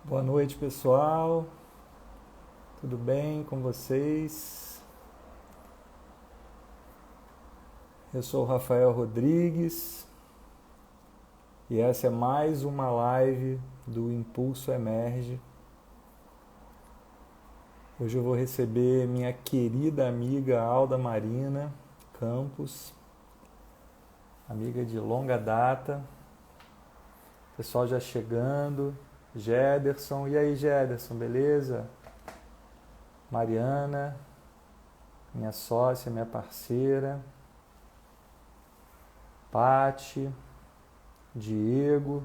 Boa noite, pessoal. Tudo bem com vocês? Eu sou o Rafael Rodrigues e essa é mais uma live do Impulso Emerge. Hoje eu vou receber minha querida amiga Alda Marina Campos, amiga de longa data. Pessoal já chegando. Gederson, e aí Gederson, beleza? Mariana, minha sócia, minha parceira. Pati, Diego.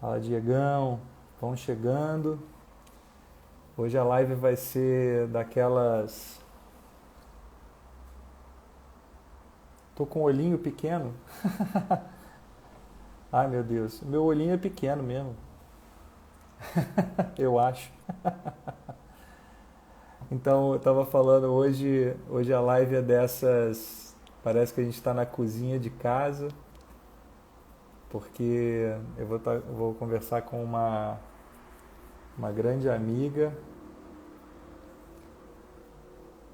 Fala, Diegão, vão chegando. Hoje a live vai ser daquelas... Tô com um olhinho pequeno. Ai, meu Deus, meu olhinho é pequeno mesmo. Eu acho. Então, eu tava falando hoje a live é dessas... Parece que a gente está na cozinha de casa, porque eu vou conversar com uma grande amiga,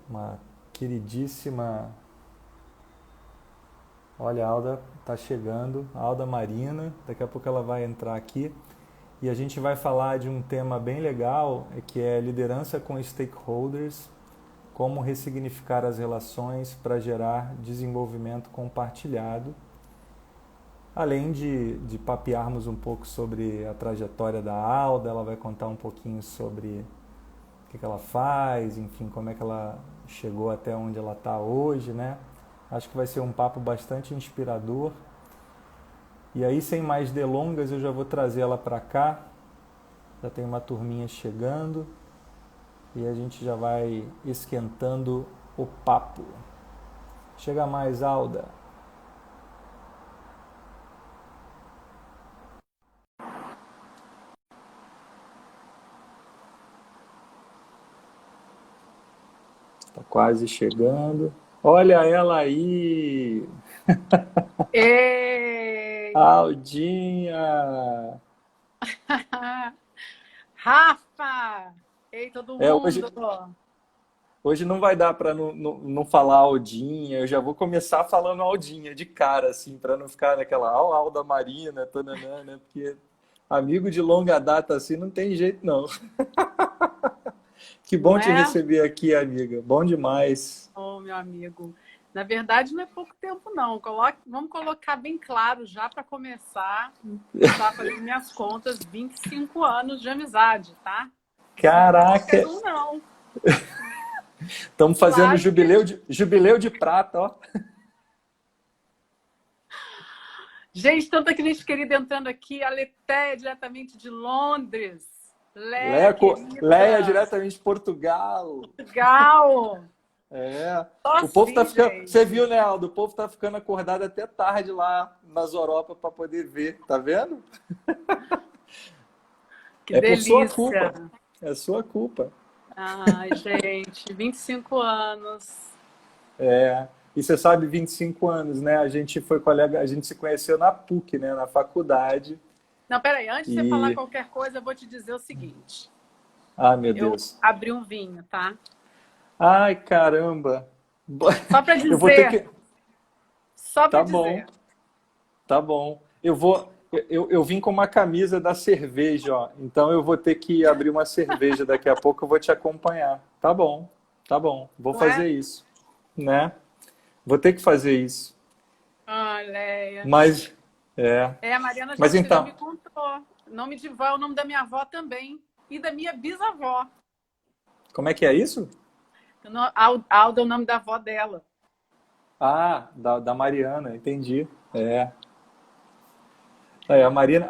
uma queridíssima. Olha, a Alda está chegando, a Alda Marina, daqui a pouco ela vai entrar aqui e a gente vai falar de um tema bem legal, que é liderança com stakeholders, como ressignificar as relações para gerar desenvolvimento compartilhado, além de papearmos um pouco sobre a trajetória da Alda. Ela vai contar um pouquinho sobre o que ela faz, enfim, como é que ela chegou até onde ela está hoje, né? Acho que vai ser um papo bastante inspirador. E aí, sem mais delongas, eu já vou trazer ela para cá. Já tem uma turminha chegando e a gente já vai esquentando o papo. Chega mais, Alda. Está quase chegando. Olha ela aí! Ei! Aldinha! Rafa! Ei, todo É, mundo! hoje não vai dar para não falar Aldinha. Eu já vou começar falando Aldinha de cara, assim, para não ficar naquela Alda Marina, tananã, né? Porque amigo de longa data assim não tem jeito, não. Que Não bom te é? receber aqui, amiga. Bom demais. Oh, meu amigo. Na verdade, não é pouco tempo, não. Vamos colocar bem claro já para começar. Eu estava fazendo minhas contas, 25 anos de amizade, tá? Isso não é qualquer Caraca, um, não. estamos fazendo Claro que jubileu de prata, ó. gente, tanta gente querida entrando aqui. A Letéia, diretamente de Londres. Leia, Leia, Leia querida. diretamente de Portugal. Legal. É. Só O povo tá assim, ficando. Você gente. viu, né, Aldo? O povo tá ficando acordado até tarde lá nas Europa para poder ver. Tá vendo? Que É por sua delícia. culpa. É sua culpa. Ai, gente, 25 anos. É. E você sabe, 25 anos, né? A gente foi colega, a gente se conheceu na PUC, né? Na faculdade. Não, peraí, antes de você falar E. qualquer coisa, eu vou te dizer o seguinte. Ah, meu Eu Deus. abri um vinho, tá? Ai, caramba. Só para Eu vou ter dizer, que. só para Tá bom, dizer. tá bom. Eu vou. Eu vim com uma camisa da cerveja, ó. Então eu vou ter que abrir uma cerveja daqui a pouco. Eu vou te acompanhar. Tá bom, tá bom. Vou Não é? fazer isso, né? Vou ter que fazer isso. Ah, Leia. Mas, é. É, a Mariana Mas já me então, contou. Nome de vó é o nome da minha avó também. E da minha bisavó. como é que é isso? Alda é o nome da avó dela. Ah, da Mariana, entendi. É. Aí, a Marina,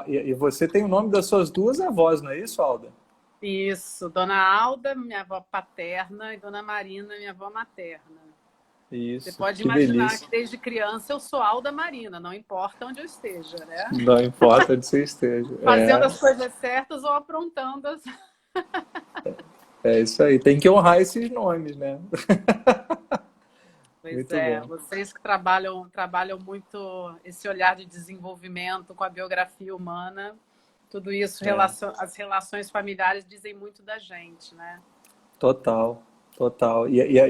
e você tem o nome das suas duas avós, não é isso, Alda? Isso, Dona Alda, minha avó paterna, e Dona Marina, minha avó materna. Você Isso, pode que imaginar delícia. que desde criança eu sou Alda Marina, não importa onde eu esteja, né? Não importa onde você esteja. Fazendo É, as coisas certas ou aprontando as. é isso aí. Tem que honrar esses nomes, né? Pois Muito é, bom. vocês que trabalham muito esse olhar de desenvolvimento com a biografia humana. Tudo isso, as relações familiares dizem muito da gente, né? Total, total. E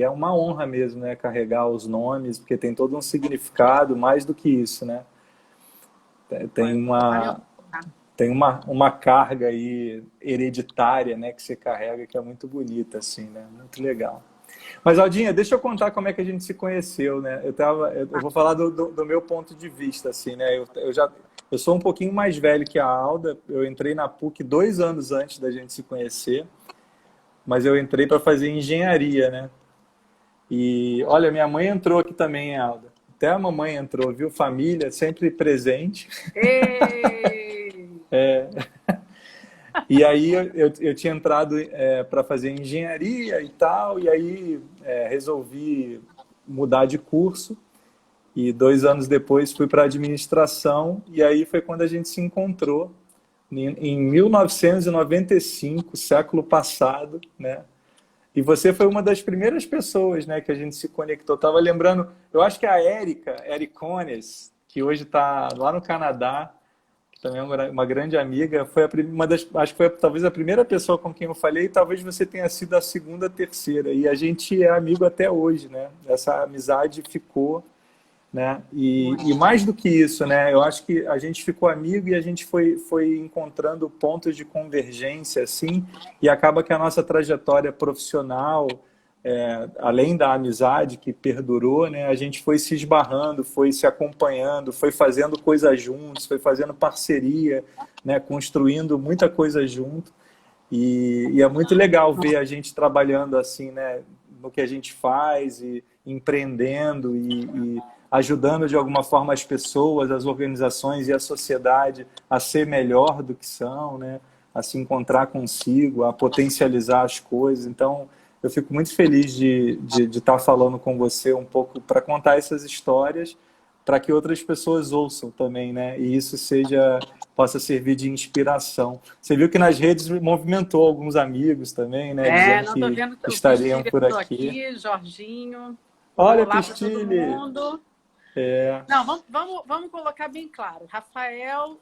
é uma honra mesmo, né, carregar os nomes, porque tem todo um significado, mais do que isso, né? Tem uma, tem uma carga aí hereditária, né, que você carrega, que é muito bonita, assim, né? Muito legal. Mas, Aldinha, deixa eu contar como é que a gente se conheceu, né? Eu vou falar do meu ponto de vista, assim, né? Eu sou um pouquinho mais velho que a Alda, eu entrei na PUC 2 anos antes da gente se conhecer, mas eu entrei para fazer engenharia, né? E, olha, minha mãe entrou aqui também, Alda. Até a mamãe entrou, viu? Família, sempre presente. Ei! E aí eu tinha entrado para fazer engenharia e tal, e aí resolvi mudar de curso. E 2 anos depois fui para administração, e aí foi quando a gente se encontrou, em 1995, século passado, né? E você foi uma das primeiras pessoas, né, que a gente se conectou. Estava lembrando, eu acho que a Ericones, que hoje está lá no Canadá, que também é uma grande amiga, foi acho que foi talvez a primeira pessoa com quem eu falei, e talvez você tenha sido a segunda, terceira. E a gente é amigo até hoje, né? Essa amizade ficou, né? E mais do que isso, né? Eu acho que a gente ficou amigo e a gente foi encontrando pontos de convergência, assim, e acaba que a nossa trajetória profissional, além da amizade que perdurou, né? A gente foi se esbarrando, foi se acompanhando, foi fazendo coisas juntos, foi fazendo parceria, né? Construindo muita coisa junto. E é muito legal ver a gente trabalhando assim, né? No que a gente faz e empreendendo e ajudando de alguma forma as pessoas, as organizações e a sociedade a ser melhor do que são, né? A se encontrar consigo, a potencializar as coisas. Então, eu fico muito feliz de estar falando com você um pouco para contar essas histórias, para que outras pessoas ouçam também, né? E isso possa servir de inspiração. Você viu que nas redes movimentou alguns amigos também, né? Dizendo Não tô que vendo o estariam Pistilha por aqui, Jorginho. Olha, Olá para todo Pistilli! mundo. Não, vamos colocar bem claro. Rafael,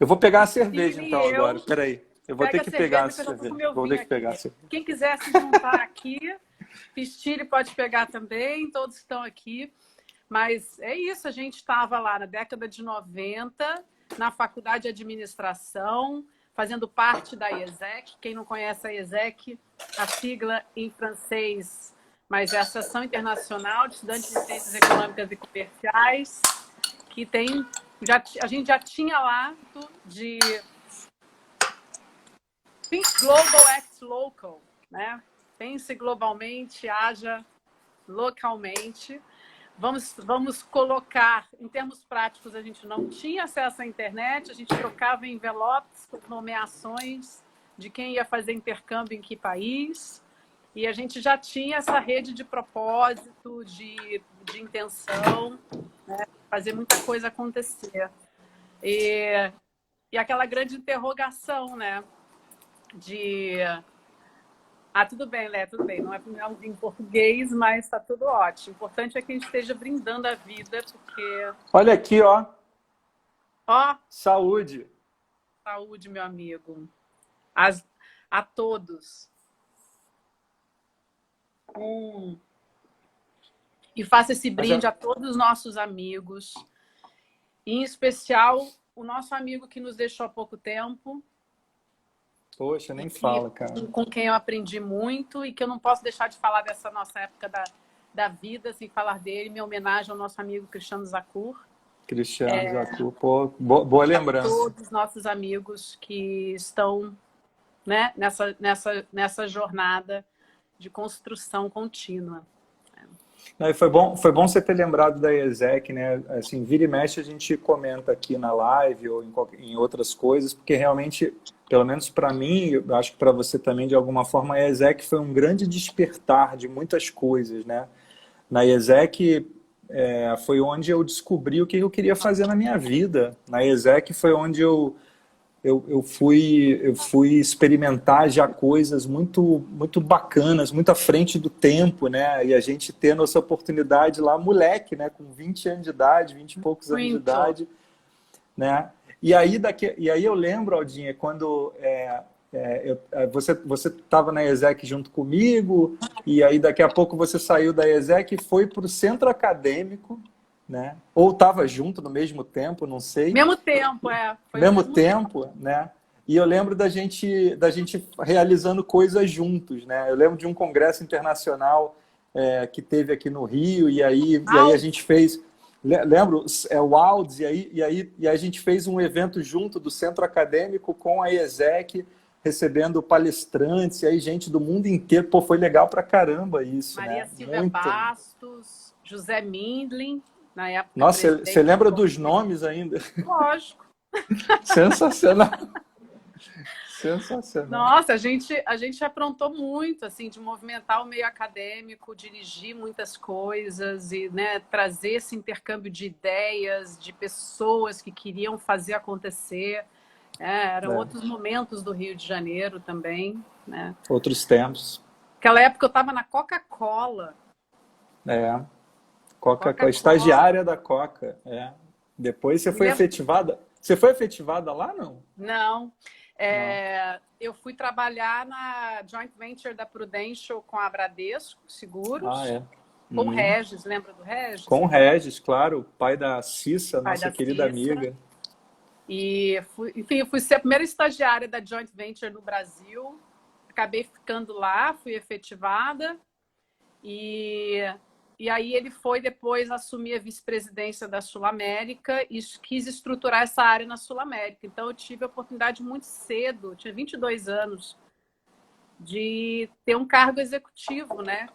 Eu vou pegar a cerveja Pistilli então e eu. agora. Peraí. Eu vou ter Pega a que pegar a cerveja, que eu já tô com cerveja. meu Vou vinho ter que pegar a aqui. cerveja. Quem quiser se juntar aqui, Pistilli pode pegar também, todos estão aqui. Mas é isso, a gente estava lá na década de 90, na faculdade de administração, fazendo parte da IESEC. Quem não conhece a IESEC, a sigla em francês, mas é a Associação Internacional de Estudantes de Ciências Econômicas e Comerciais, que tem, a gente já tinha lá de Think Global, Act Local, né? Pense globalmente, haja localmente. Vamos colocar, em termos práticos, a gente não tinha acesso à internet, a gente trocava envelopes com nomeações de quem ia fazer intercâmbio em que país, e a gente já tinha essa rede de propósito, de intenção, né? Fazer muita coisa acontecer. E aquela grande interrogação, né? Tudo bem, Lé, tudo bem. Não é em português, mas está tudo ótimo. O importante é que a gente esteja brindando a vida, porque... Olha aqui, ó. Ó. Saúde. Saúde, meu amigo. A todos. E faça esse brinde a todos os nossos amigos. Em especial, o nosso amigo que nos deixou há pouco tempo. Poxa, nem fala, cara. Com quem eu aprendi muito e que eu não posso deixar de falar dessa nossa época da vida sem falar dele. Minha homenagem ao nosso amigo Cristiano Zakur. Cristiano Zakur, pô, boa lembrança. Todos os nossos amigos que estão, né, nessa jornada de construção contínua. E foi bom você ter lembrado da IESEC, né? Assim, vira e mexe a gente comenta aqui na live ou em outras coisas, porque realmente, pelo menos para mim, eu acho que para você também, de alguma forma, a IESEC foi um grande despertar de muitas coisas, né? Na IESEC foi onde eu descobri o que eu queria fazer na minha vida. Na IESEC foi onde eu fui experimentar já coisas muito bacanas, muito à frente do tempo, né? E a gente tendo essa oportunidade lá, moleque, né? Com 20 anos de idade, 20 e poucos anos de idade, né? E aí eu lembro, Aldinha, quando você estava na ESEC junto comigo, e aí daqui a pouco você saiu da ESEC e foi para o centro acadêmico, né? Ou estava junto no mesmo tempo, não sei. Mesmo tempo, foi Mesmo ao mesmo tempo, né? E eu lembro da gente realizando coisas juntos, né? Eu lembro de um congresso internacional que teve aqui no Rio, e aí a gente fez... Lembro, o Aldes, e aí a gente fez um evento junto do centro acadêmico com a ESEC, recebendo palestrantes, e aí gente do mundo inteiro. Pô, foi legal pra caramba isso, Maria né? Silvia Bastos, José Mindlin, na época. Nossa, você lembra dos nomes ainda? Lógico. Sensacional. Sensacional. Nossa, a gente aprontou muito, assim, de movimentar o meio acadêmico, dirigir muitas coisas e, né, trazer esse intercâmbio de ideias, de pessoas que queriam fazer acontecer. Eram outros momentos do Rio de Janeiro também, né? Outros tempos. Naquela época eu estava na Coca-Cola. Coca-Cola, estagiária da Coca. Depois você foi efetivada. Você foi efetivada lá, não? Não. Eu fui trabalhar na joint venture da Prudential com a Bradesco Seguros. Com o Regis, lembra do Regis? Com o Regis, claro, pai da Cissa, nossa querida amiga. E, enfim, eu fui ser a primeira estagiária da joint venture no Brasil. Acabei ficando lá, fui efetivada. E aí ele foi depois assumir a vice-presidência da Sul-América e quis estruturar essa área na Sul-América. Então eu tive a oportunidade muito cedo, tinha 22 anos, de ter um cargo executivo, né,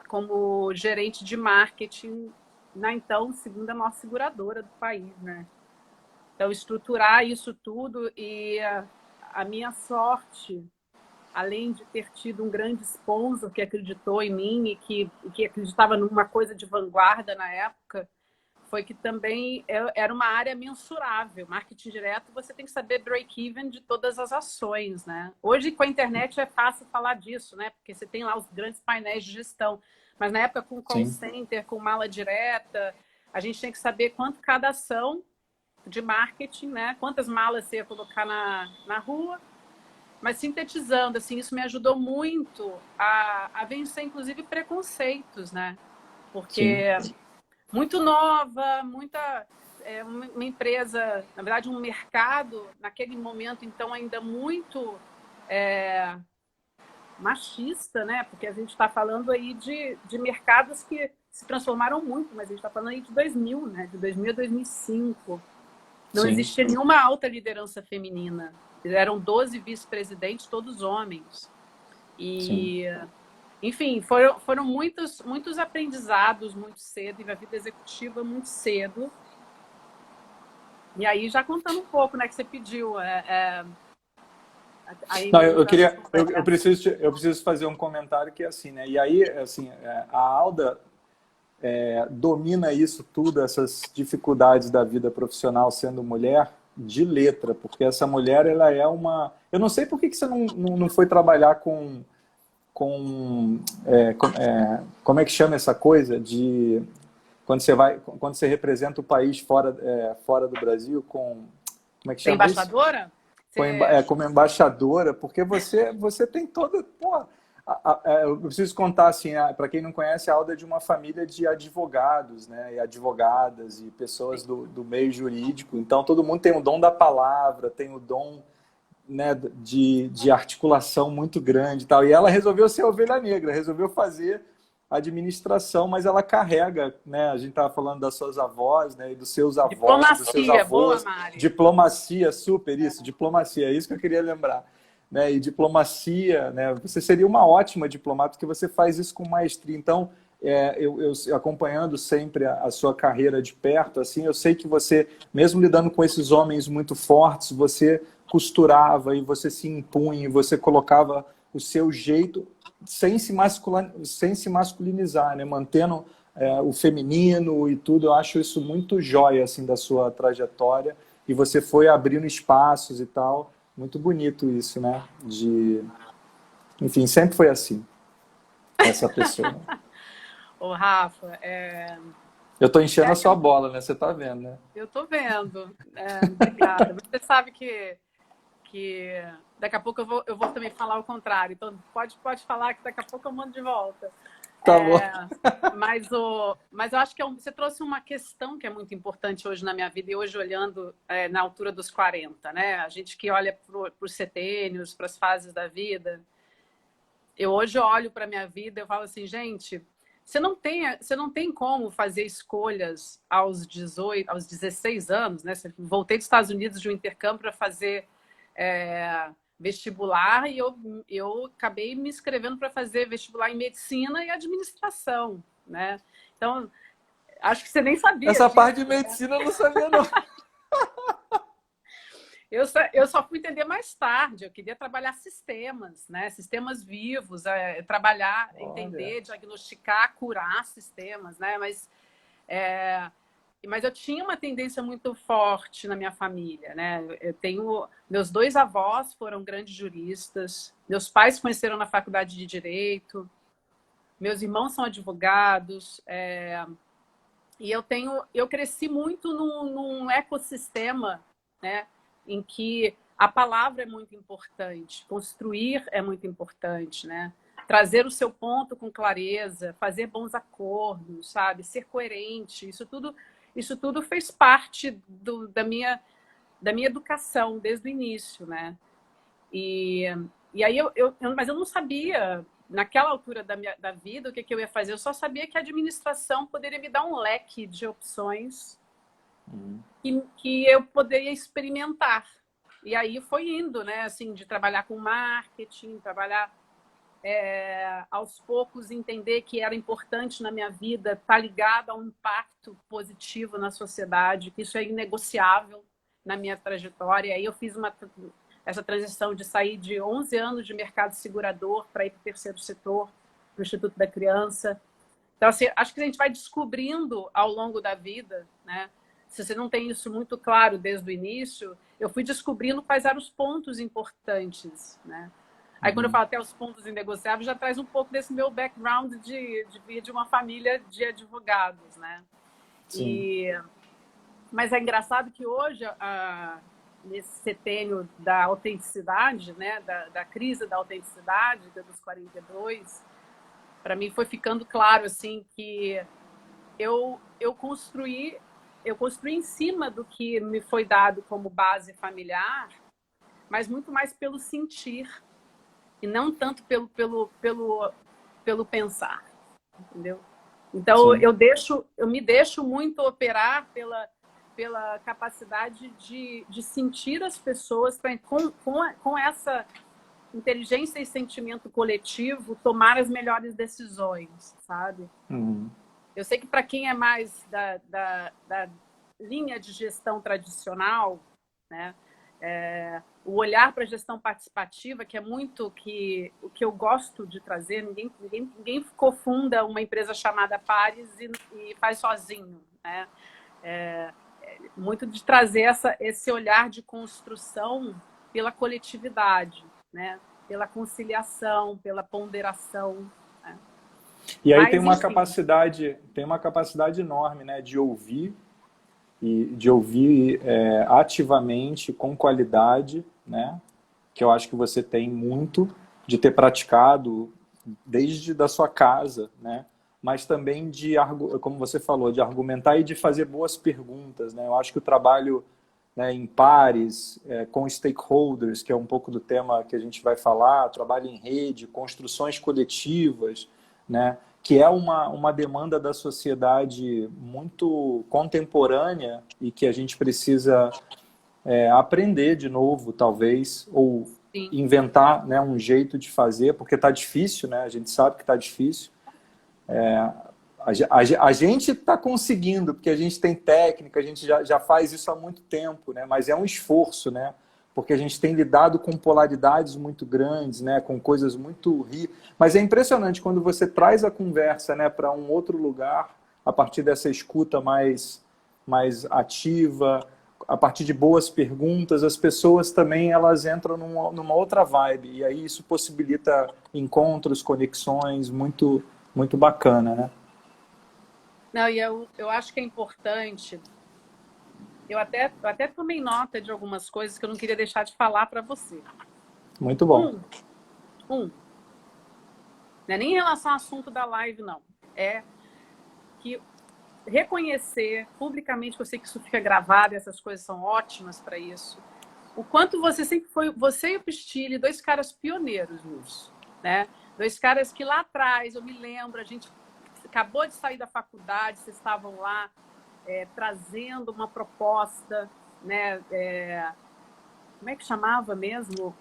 como gerente de marketing na então segunda maior seguradora do país, né? Então estruturar isso tudo e a minha sorte, além de ter tido um grande sponsor que acreditou em mim e que acreditava numa coisa de vanguarda na época, foi que também era uma área mensurável. Marketing direto, você tem que saber break-even de todas as ações, né? Hoje, com a internet, é fácil falar disso, né? Porque você tem lá os grandes painéis de gestão. Mas na época, com call center, com mala direta, a gente tem que saber quanto cada ação de marketing, né? Quantas malas você ia colocar na rua. Mas sintetizando, assim, isso me ajudou muito a vencer, inclusive, preconceitos, né? Porque muito nova, uma empresa, na verdade, um mercado, naquele momento, então, ainda muito machista, né? Porque a gente está falando aí de mercados que se transformaram muito, mas a gente está falando aí de 2000, né? De 2000 a 2005. Não existia nenhuma alta liderança feminina. Eram 12 vice-presidentes, todos homens. E, enfim, foram muitos aprendizados muito cedo, e a vida executiva muito cedo. E aí, já contando um pouco, né, que você pediu. Não, eu preciso fazer um comentário que é assim, né? E aí, assim, a Alda domina isso tudo, essas dificuldades da vida profissional sendo mulher, de letra, porque essa mulher, ela é uma... Eu não sei por que você não foi trabalhar com como é que chama essa coisa de quando você representa o país fora do Brasil, como é que chama embaixadora? Isso? Como embaixadora, porque você tem toda... eu preciso contar, assim, para quem não conhece, a Alda é de uma família de advogados, né? E advogadas e pessoas do meio jurídico. Então, todo mundo tem o dom da palavra, tem o dom, né, de articulação muito grande e tal. E ela resolveu ser ovelha negra, resolveu fazer administração, mas ela carrega, né? A gente estava falando das suas avós, né? E dos seus avós, dos seus avós. Boa, Mari. Diplomacia, super isso, diplomacia, é isso que eu queria lembrar. Né, e diplomacia, né, você seria uma ótima diplomata, porque você faz isso com maestria. Então, eu acompanhando sempre a sua carreira de perto, assim, eu sei que você, mesmo lidando com esses homens muito fortes, você costurava e você se impunha, e você colocava o seu jeito sem se masculinizar, né, mantendo o feminino e tudo. Eu acho isso muito jóia, assim, da sua trajetória, e você foi abrindo espaços e tal. Muito bonito isso, né? Enfim, sempre foi assim, essa pessoa. Ô, Rafa, Eu tô enchendo É a sua aquela... bola, né? Você tá vendo, né? Eu tô vendo. Obrigada. Você sabe que daqui a pouco eu vou também falar o contrário. Então, pode falar que daqui a pouco eu mando de volta. Tá bom. É, mas eu acho que você trouxe uma questão que é muito importante hoje na minha vida, e hoje olhando na altura dos 40, né? A gente que olha para os setênios, para as fases da vida, eu hoje olho para a minha vida e eu falo assim, gente, você não tem como fazer escolhas aos 18, aos 16 anos, né? Voltei dos Estados Unidos de um intercâmbio para fazer vestibular e eu acabei me inscrevendo para fazer vestibular em medicina e administração, né? Então, acho que você nem sabia Essa parte disso, de né? medicina eu não sabia, não. Eu só fui entender mais tarde. Eu queria trabalhar sistemas, né? Sistemas vivos, trabalhar, Olha. entender, diagnosticar, curar sistemas, né? Mas eu tinha uma tendência muito forte na minha família, né? Meus dois avós foram grandes juristas, meus pais se conheceram na faculdade de Direito, meus irmãos são advogados, e eu cresci muito num ecossistema, né, em que a palavra é muito importante, construir é muito importante, né? Trazer o seu ponto com clareza, fazer bons acordos, sabe? Ser coerente, isso tudo fez parte da minha educação desde o início, né? E aí mas eu não sabia, naquela altura da vida, o que eu ia fazer. Eu só sabia que a administração poderia me dar um leque de opções que eu poderia experimentar. E aí foi indo, né? Assim, de trabalhar com marketing, trabalhar aos poucos, entender que era importante na minha vida estar ligado a um impacto positivo na sociedade, que isso é inegociável na minha trajetória. E aí eu fiz essa transição de sair de 11 anos de mercado segurador para ir para o terceiro setor, para o Instituto da Criança. Então, assim, acho que a gente vai descobrindo ao longo da vida, né? Se você não tem isso muito claro desde o início, eu fui descobrindo quais eram os pontos importantes, né? Aí, quando eu falo até os pontos inegociáveis, já traz um pouco desse meu background de vir de uma família de advogados, né? Sim. Mas é engraçado que hoje, nesse setênio da autenticidade, né, da crise da autenticidade, dos 42, para mim foi ficando claro assim que eu construí em cima do que me foi dado como base familiar, mas muito mais pelo sentir e não tanto pelo pensar, entendeu? Então Sim. eu me deixo muito operar pela capacidade de sentir as pessoas com essa inteligência e sentimento coletivo tomar as melhores decisões, sabe? Uhum. Eu sei que para quem é mais da linha de gestão tradicional, né, o olhar para a gestão participativa, que é muito o que eu gosto de trazer, ninguém cofunda uma empresa chamada Pares e faz sozinho, né? Muito de trazer esse olhar de construção pela coletividade, né? Pela conciliação, pela ponderação. Né? E aí Mas, enfim, tem uma capacidade enorme, né, de ouvir e de ouvir ativamente, com qualidade, né, que eu acho que você tem muito de ter praticado desde da sua casa, né, mas também como você falou, de argumentar e de fazer boas perguntas, né. Eu acho que o trabalho, né, em pares, com stakeholders, que é um pouco do tema que a gente vai falar, trabalho em rede, construções coletivas, né, que é uma demanda da sociedade muito contemporânea e que a gente precisa aprender de novo, talvez, ou sim. inventar, né, um jeito de fazer, porque está difícil, né, a gente sabe que está difícil. A gente está conseguindo, porque a gente tem técnica, a gente já faz isso há muito tempo, né? Mas é um esforço, né? Porque a gente tem lidado com polaridades muito grandes, né? Com coisas muito Mas é impressionante quando você traz a conversa, né, para um outro lugar, a partir dessa escuta mais ativa, a partir de boas perguntas, as pessoas também elas entram numa outra vibe. E aí isso possibilita encontros, conexões, muito, muito bacana, né? Não, e eu acho que é importante. Eu até tomei nota de algumas coisas que eu não queria deixar de falar para você. Muito bom. Um, um, não é nem em relação ao assunto da live, não. É que reconhecer publicamente, que eu sei que isso fica gravado, e essas coisas são ótimas para isso. O quanto você sempre foi, você e o Pistilli, dois caras pioneiros nisso, né? Dois caras que lá atrás, eu me lembro, a gente acabou de sair da faculdade, vocês estavam lá trazendo uma proposta, né? Como é que chamava mesmo?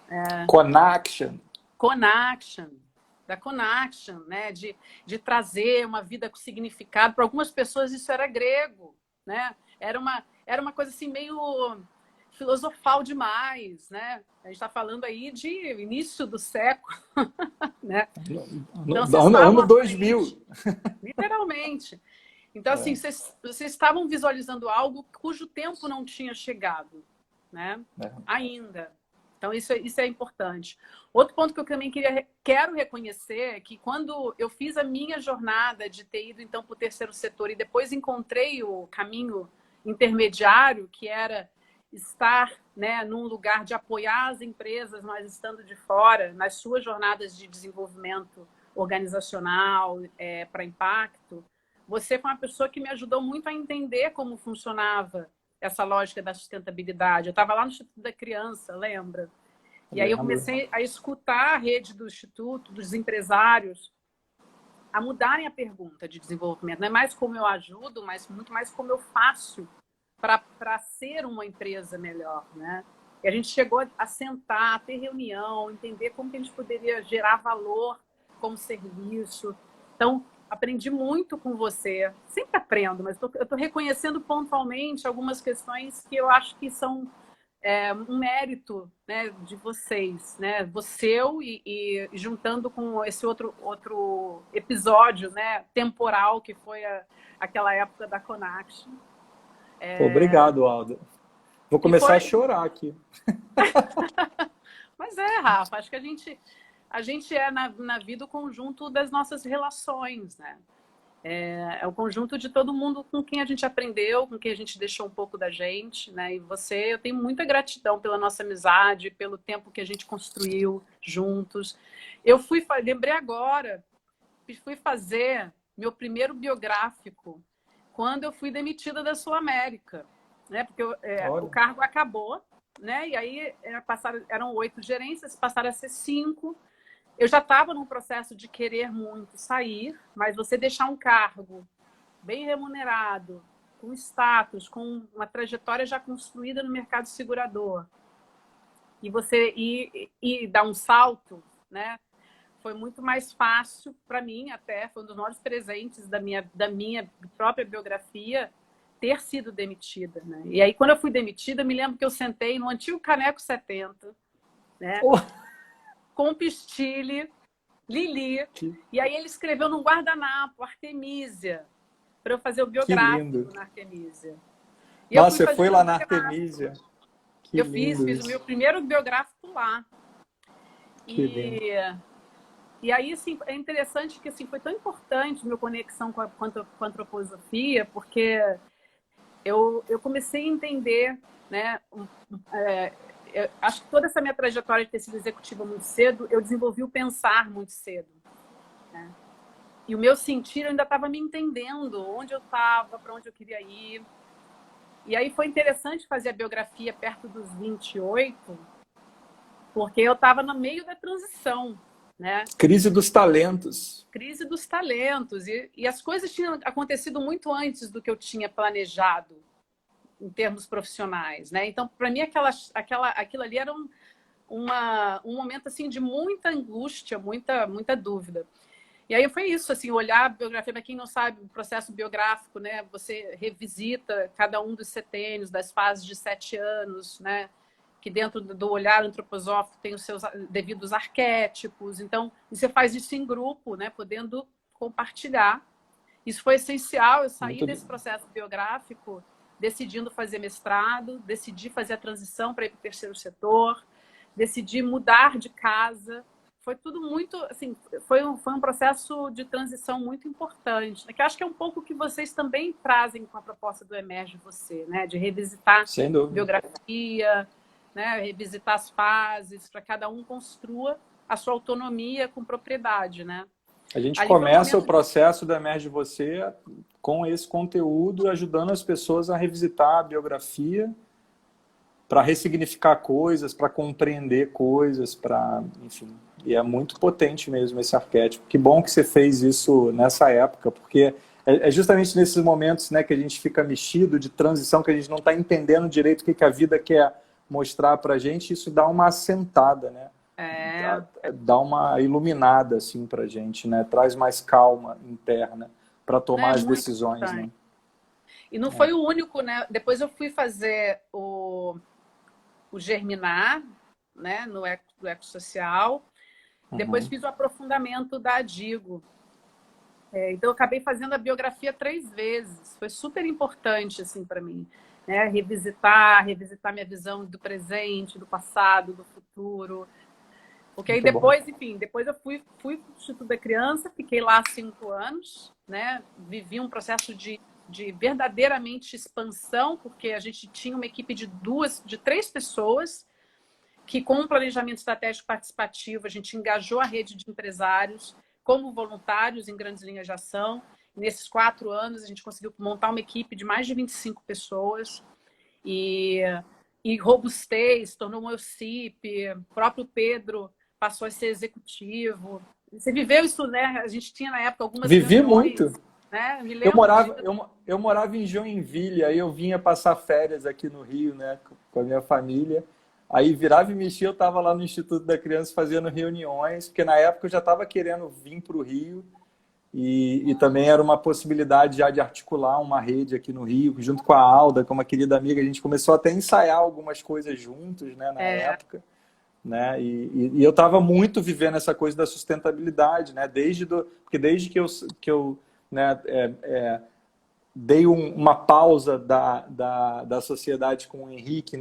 Connection. Conaction, da Conaction, né? De trazer uma vida com significado. Para algumas pessoas isso era grego, né? Era uma coisa assim meio filosofal demais, né? A gente está falando aí de início do século, né? Então, ano 2000. Literalmente. Então, assim, vocês estavam visualizando algo cujo tempo não tinha chegado, né? Ainda. Então, isso é importante. Outro ponto que eu também quero reconhecer é que quando eu fiz a minha jornada de ter ido, então, para o terceiro setor e depois encontrei o caminho intermediário, que era estar, né, num lugar de apoiar as empresas, mas estando de fora, nas suas jornadas de desenvolvimento organizacional para impacto, você foi uma pessoa que me ajudou muito a entender como funcionava essa lógica da sustentabilidade. Eu estava lá no Instituto da Criança, lembra? E aí eu comecei a escutar a rede do Instituto, dos empresários, a mudarem a pergunta de desenvolvimento. Não é mais como eu ajudo, mas muito mais como eu faço para ser uma empresa melhor, né? E a gente chegou a sentar, a ter reunião, entender como que a gente poderia gerar valor como serviço. Então, aprendi muito com você. Sempre aprendo, mas eu estou reconhecendo pontualmente algumas questões que eu acho que são um mérito, né, de vocês, né? Você e juntando com esse outro episódio, né, temporal, que foi aquela época da Conaction. Obrigado, Alda. Vou começar a chorar aqui. Mas Rafa, acho que a gente na vida o conjunto das nossas relações, né? É o conjunto de todo mundo com quem a gente aprendeu, com quem a gente deixou um pouco da gente, né? E você, eu tenho muita gratidão pela nossa amizade, pelo tempo que a gente construiu juntos. Lembrei agora, fui fazer meu primeiro biográfico quando eu fui demitida da Sul América, né? Porque o cargo acabou, né? E aí eram 8 gerências, passaram a ser 5. Eu já estava num processo de querer muito sair, mas você deixar um cargo bem remunerado, com status, com uma trajetória já construída no mercado segurador, e você ir dar um salto, né? Foi muito mais fácil para mim, até foi um dos maiores presentes da minha própria biografia, ter sido demitida, né? E aí, quando eu fui demitida, eu me lembro que eu sentei no antigo Caneco 70, né? Com o Pistilli, Lili, e aí ele escreveu num guardanapo, Artemisia, para eu fazer o biográfico na Artemisia. Nossa, você foi lá na Artemisia? Eu fiz o meu primeiro biográfico lá. E aí, assim, é interessante que assim, foi tão importante a minha conexão com a antroposofia, porque eu comecei a entender, né? Acho que toda essa minha trajetória de ter sido executiva muito cedo, eu desenvolvi o pensar muito cedo, né? E o meu sentir, eu ainda estava me entendendo, onde eu estava, para onde eu queria ir. E aí foi interessante fazer a biografia perto dos 28, porque eu estava no meio da transição, né? Crise dos talentos. Crise dos talentos. E as coisas tinham acontecido muito antes do que eu tinha planejado em termos profissionais, né? Então, para mim, aquilo ali era um momento assim de muita angústia, muita dúvida. E aí foi isso, assim, olhar a biografia, para quem não sabe, o processo biográfico, né? Você revisita cada um dos setênios, das fases de 7 anos, né? Que dentro do olhar antroposófico tem os seus devidos arquétipos. Então, você faz isso em grupo, né? Podendo compartilhar. Isso foi essencial, eu saí desse processo biográfico decidindo fazer mestrado, decidi fazer a transição para ir para o terceiro setor, decidi mudar de casa, foi tudo muito, assim, foi um processo de transição muito importante, né? Que eu acho que é um pouco o que vocês também trazem com a proposta do Emerge Você, né? De revisitar Sem dúvida. biografia, né? Revisitar as fases, para cada um construa a sua autonomia com propriedade, né? A gente Ali foi um começa o momento processo do Emerge Você com esse conteúdo, ajudando as pessoas a revisitar a biografia, para ressignificar coisas, para compreender coisas, para, enfim, e é muito potente mesmo esse arquétipo. Que bom que você fez isso nessa época, porque é justamente nesses momentos, né, que a gente fica mexido de transição, que a gente não está entendendo direito o que a vida quer mostrar para a gente, isso dá uma assentada, né? Dá uma iluminada assim para a gente, né? Traz mais calma interna para tomar as decisões, né? E não foi o único, né? Depois eu fui fazer o Germinar, né, no Ecossocial. Depois fiz o aprofundamento da Adigo. Então eu acabei fazendo a biografia 3 vezes. Foi super importante assim para mim, né? Revisitar minha visão do presente, do passado, do futuro. Porque aí depois, enfim, depois eu fui para o Instituto da Criança, fiquei lá 5 anos, né? Vivi um processo de verdadeiramente expansão, porque a gente tinha uma equipe de 3 pessoas que, com um planejamento estratégico participativo, a gente engajou a rede de empresários como voluntários em grandes linhas de ação. Nesses 4 anos, a gente conseguiu montar uma equipe de mais de 25 pessoas e robustez, se tornou um EUCIP, o próprio Pedro passou a ser executivo. Você viveu isso, né? A gente tinha na época algumas Vivi reuniões, muito. né? Eu morava em Joinville, aí eu vinha passar férias aqui no Rio, né, com a minha família. Aí virava e mexia, eu estava lá no Instituto da Criança fazendo reuniões, porque na época eu já estava querendo vir para o Rio e também era uma possibilidade já de articular uma rede aqui no Rio, junto com a Alda, com uma querida amiga. A gente começou até a ensaiar algumas coisas juntos, né, na época. Né? E eu estava muito vivendo essa coisa da sustentabilidade, né? Porque desde que eu né, dei uma pausa da sociedade com o Henrique,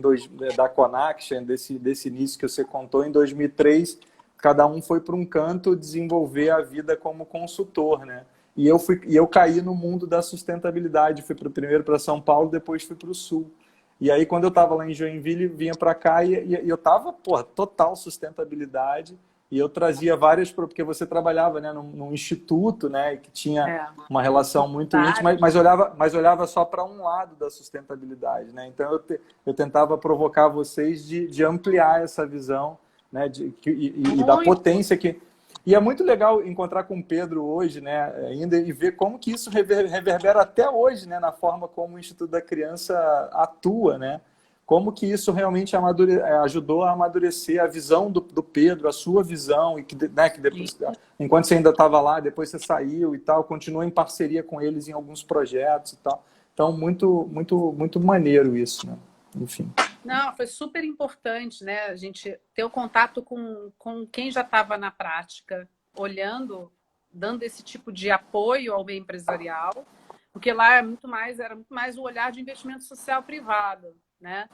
da Conaction, desse início que você contou, em 2003, cada um foi para um canto desenvolver a vida como consultor, né? E eu caí no mundo da sustentabilidade, fui primeiro para São Paulo, depois fui para o Sul. E aí, quando eu estava lá em Joinville, vinha para cá e eu estava, total sustentabilidade. E eu trazia várias, porque você trabalhava, né, num instituto, né, que tinha uma relação muito íntima, mas olhava só para um lado da sustentabilidade, né? Então eu tentava provocar vocês de ampliar essa visão, né, e da potência que... E é muito legal encontrar com o Pedro hoje, né, ainda, e ver como que isso reverbera até hoje, né, na forma como o Instituto da Criança atua, né? Como que isso realmente ajudou a amadurecer a visão do Pedro, a sua visão, e que, né, que depois, enquanto você ainda estava lá, depois você saiu e tal, continuou em parceria com eles em alguns projetos e tal. Então, muito, muito, muito maneiro isso, né? Enfim. Não, foi super importante, né? A gente ter o contato com quem já estava na prática, olhando, dando esse tipo de apoio ao meio empresarial, porque lá era muito mais o olhar de investimento social privado, né?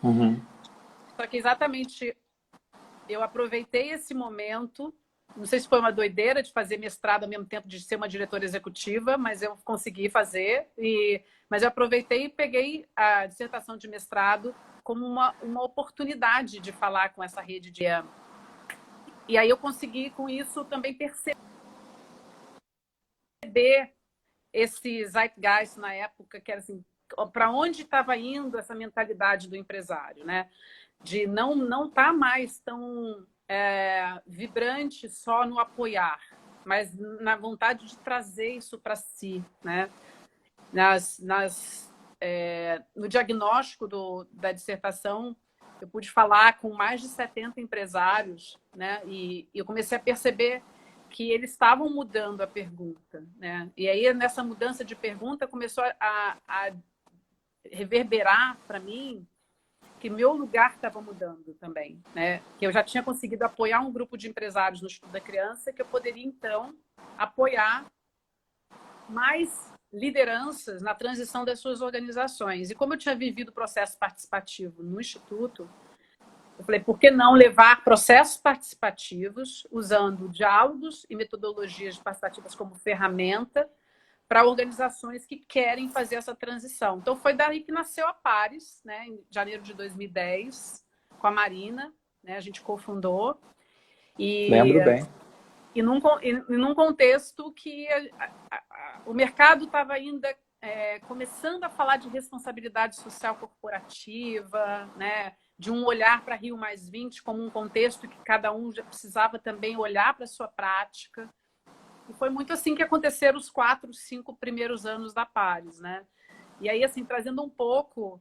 Só que exatamente eu aproveitei esse momento, não sei se foi uma doideira de fazer mestrado ao mesmo tempo de ser uma diretora executiva, mas eu consegui fazer, mas eu aproveitei e peguei a dissertação de mestrado como uma oportunidade de falar com essa rede de... E aí eu consegui, com isso, também perceber esse zeitgeist na época, que era assim, para onde estava indo essa mentalidade do empresário, né? De não estar mais tão vibrante só no apoiar, mas na vontade de trazer isso para si, né? No diagnóstico da dissertação, eu pude falar com mais de 70 empresários, né? E eu comecei a perceber que eles estavam mudando a pergunta, né? E aí, nessa mudança de pergunta, começou a reverberar para mim que meu lugar estava mudando também, né? Que eu já tinha conseguido apoiar um grupo de empresários no Estudo da Criança, que eu poderia, então, apoiar mais lideranças na transição das suas organizações. E como eu tinha vivido o processo participativo no Instituto, Eu falei, por que não levar processos participativos, usando diálogos e metodologias participativas como ferramenta para organizações que querem fazer essa transição. Então, foi daí que nasceu a Pares, né, em janeiro de 2010, com a Marina, né, a gente cofundou. Lembro bem. E num contexto que o mercado estava ainda começando a falar de responsabilidade social corporativa, né, de um olhar para Rio+20 como um contexto que cada um já precisava também olhar para a sua prática. E foi muito assim que aconteceram os 4, 5 primeiros anos da Pares, né? E aí, assim, trazendo um pouco...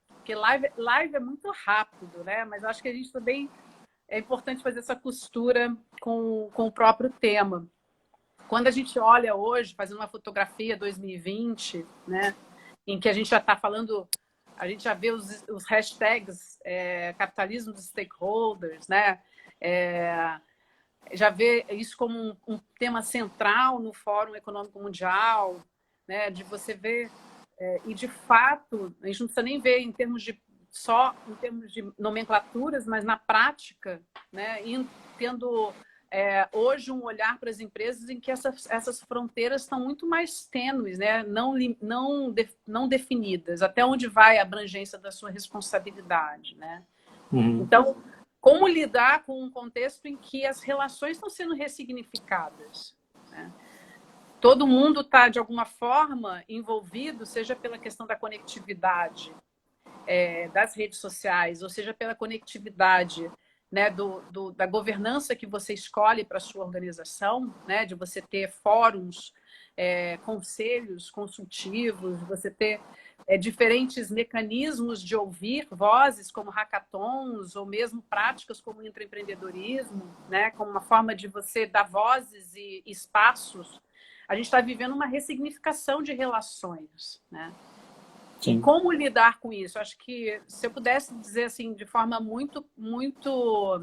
porque live é muito rápido, né? Mas acho que a gente também... É importante fazer essa costura com o próprio tema. Quando a gente olha hoje, fazendo uma fotografia 2020, né, em que a gente já está falando, a gente já vê os hashtags capitalismo dos stakeholders, né, já vê isso como um tema central no Fórum Econômico Mundial, né, de você ver, e de fato, a gente não precisa nem ver só em termos de nomenclaturas, mas na prática, né, tendo hoje um olhar para as empresas em que essas fronteiras estão muito mais tênues, né, não definidas, até onde vai a abrangência da sua responsabilidade, né? Uhum. Então, como lidar com um contexto em que as relações estão sendo ressignificadas, né? Todo mundo está, de alguma forma, envolvido, seja pela questão da conectividade, das redes sociais, ou seja, pela conectividade, né, da governança que você escolhe para a sua organização, né, de você ter fóruns, conselhos consultivos, de você ter diferentes mecanismos de ouvir vozes, como hackathons, ou mesmo práticas como intraempreendedorismo, né, como uma forma de você dar vozes e espaços. A gente está vivendo uma ressignificação de relações, né? E como lidar com isso? Acho que se eu pudesse dizer assim de forma muito, muito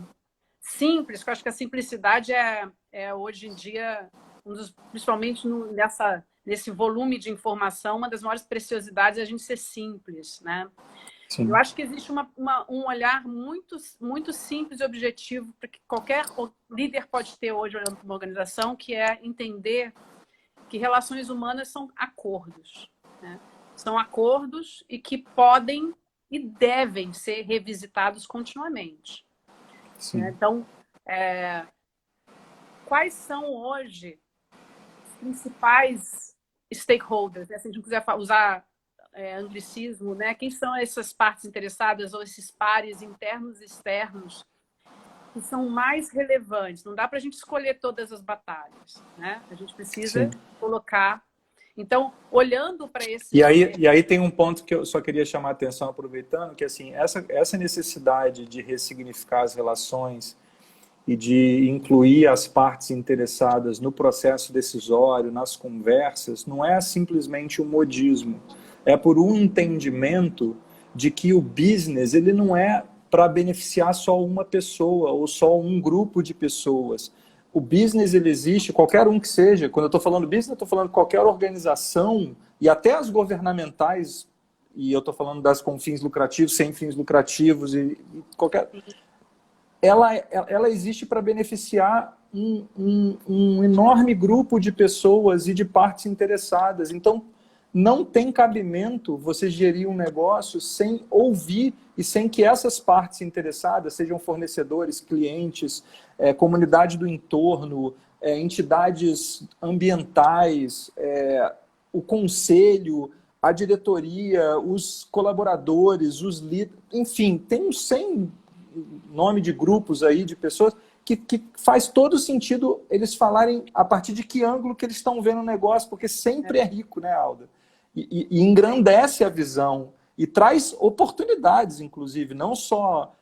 simples, que eu acho que a simplicidade é hoje em dia, principalmente nesse volume de informação, uma das maiores preciosidades é a gente ser simples, né? Sim. Eu acho que existe um olhar muito, muito simples e objetivo para que qualquer líder pode ter hoje olhando para uma organização, que é entender que relações humanas são acordos, né? São acordos e que podem e devem ser revisitados continuamente. Sim. Então, quais são hoje os principais stakeholders? Se a gente não quiser usar anglicismo, né? Quem são essas partes interessadas ou esses pares internos e externos que são mais relevantes? Não dá para a gente escolher todas as batalhas, né? A gente precisa colocar... Então, olhando para esse... E aí tem um ponto que eu só queria chamar a atenção, aproveitando, que assim, essa necessidade de ressignificar as relações e de incluir as partes interessadas no processo decisório, nas conversas, não é simplesmente um modismo. É por um entendimento de que o business ele não é para beneficiar só uma pessoa ou só um grupo de pessoas. O business ele existe, qualquer um que seja. Quando eu estou falando business, eu estou falando qualquer organização e até as governamentais, e eu estou falando das com fins lucrativos, sem fins lucrativos, e qualquer... Ela existe para beneficiar um enorme grupo de pessoas e de partes interessadas. Então, não tem cabimento você gerir um negócio sem ouvir e sem que essas partes interessadas, sejam fornecedores, clientes, comunidade do entorno, entidades ambientais, o conselho, a diretoria, os colaboradores, os líderes, enfim, tem uns 100 nome de grupos aí, de pessoas, que faz todo sentido eles falarem a partir de que ângulo que eles estão vendo o negócio, porque sempre é rico, né, Alda? E engrandece a visão e traz oportunidades, inclusive, não só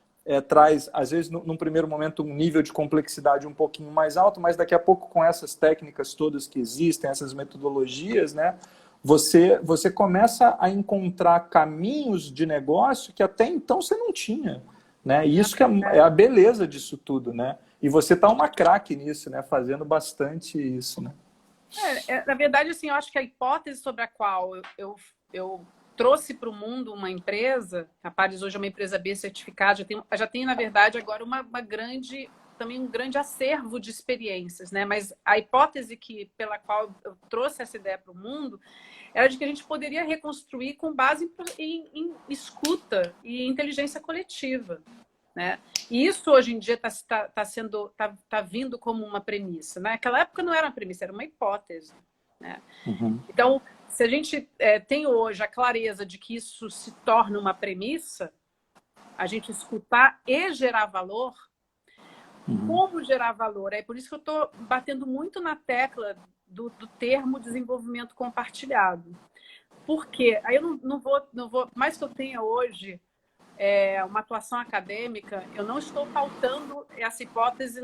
traz, às vezes, num primeiro momento, um nível de complexidade um pouquinho mais alto, mas daqui a pouco, com essas técnicas todas que existem, essas metodologias, né, você começa a encontrar caminhos de negócio que até então você não tinha, né? E isso que é a beleza disso tudo, né? E você tá uma craque nisso, né? Fazendo bastante isso, né? Na verdade, assim, eu acho que a hipótese sobre a qual eu trouxe para o mundo uma empresa, a Pares hoje é uma empresa B certificada, já tem na verdade, agora também um grande acervo de experiências, né? Mas a hipótese pela qual eu trouxe essa ideia para o mundo era de que a gente poderia reconstruir com base em escuta e inteligência coletiva, né? E isso hoje em dia tá vindo como uma premissa, né? Naquela época não era uma premissa, era uma hipótese, né? Uhum. Então, se a gente tem hoje a clareza de que isso se torna uma premissa, a gente escutar e gerar valor, como gerar valor? É por isso que eu estou batendo muito na tecla do termo desenvolvimento compartilhado. Por quê? Aí eu não vou, mais que eu tenha hoje uma atuação acadêmica, eu não estou pautando essa hipótese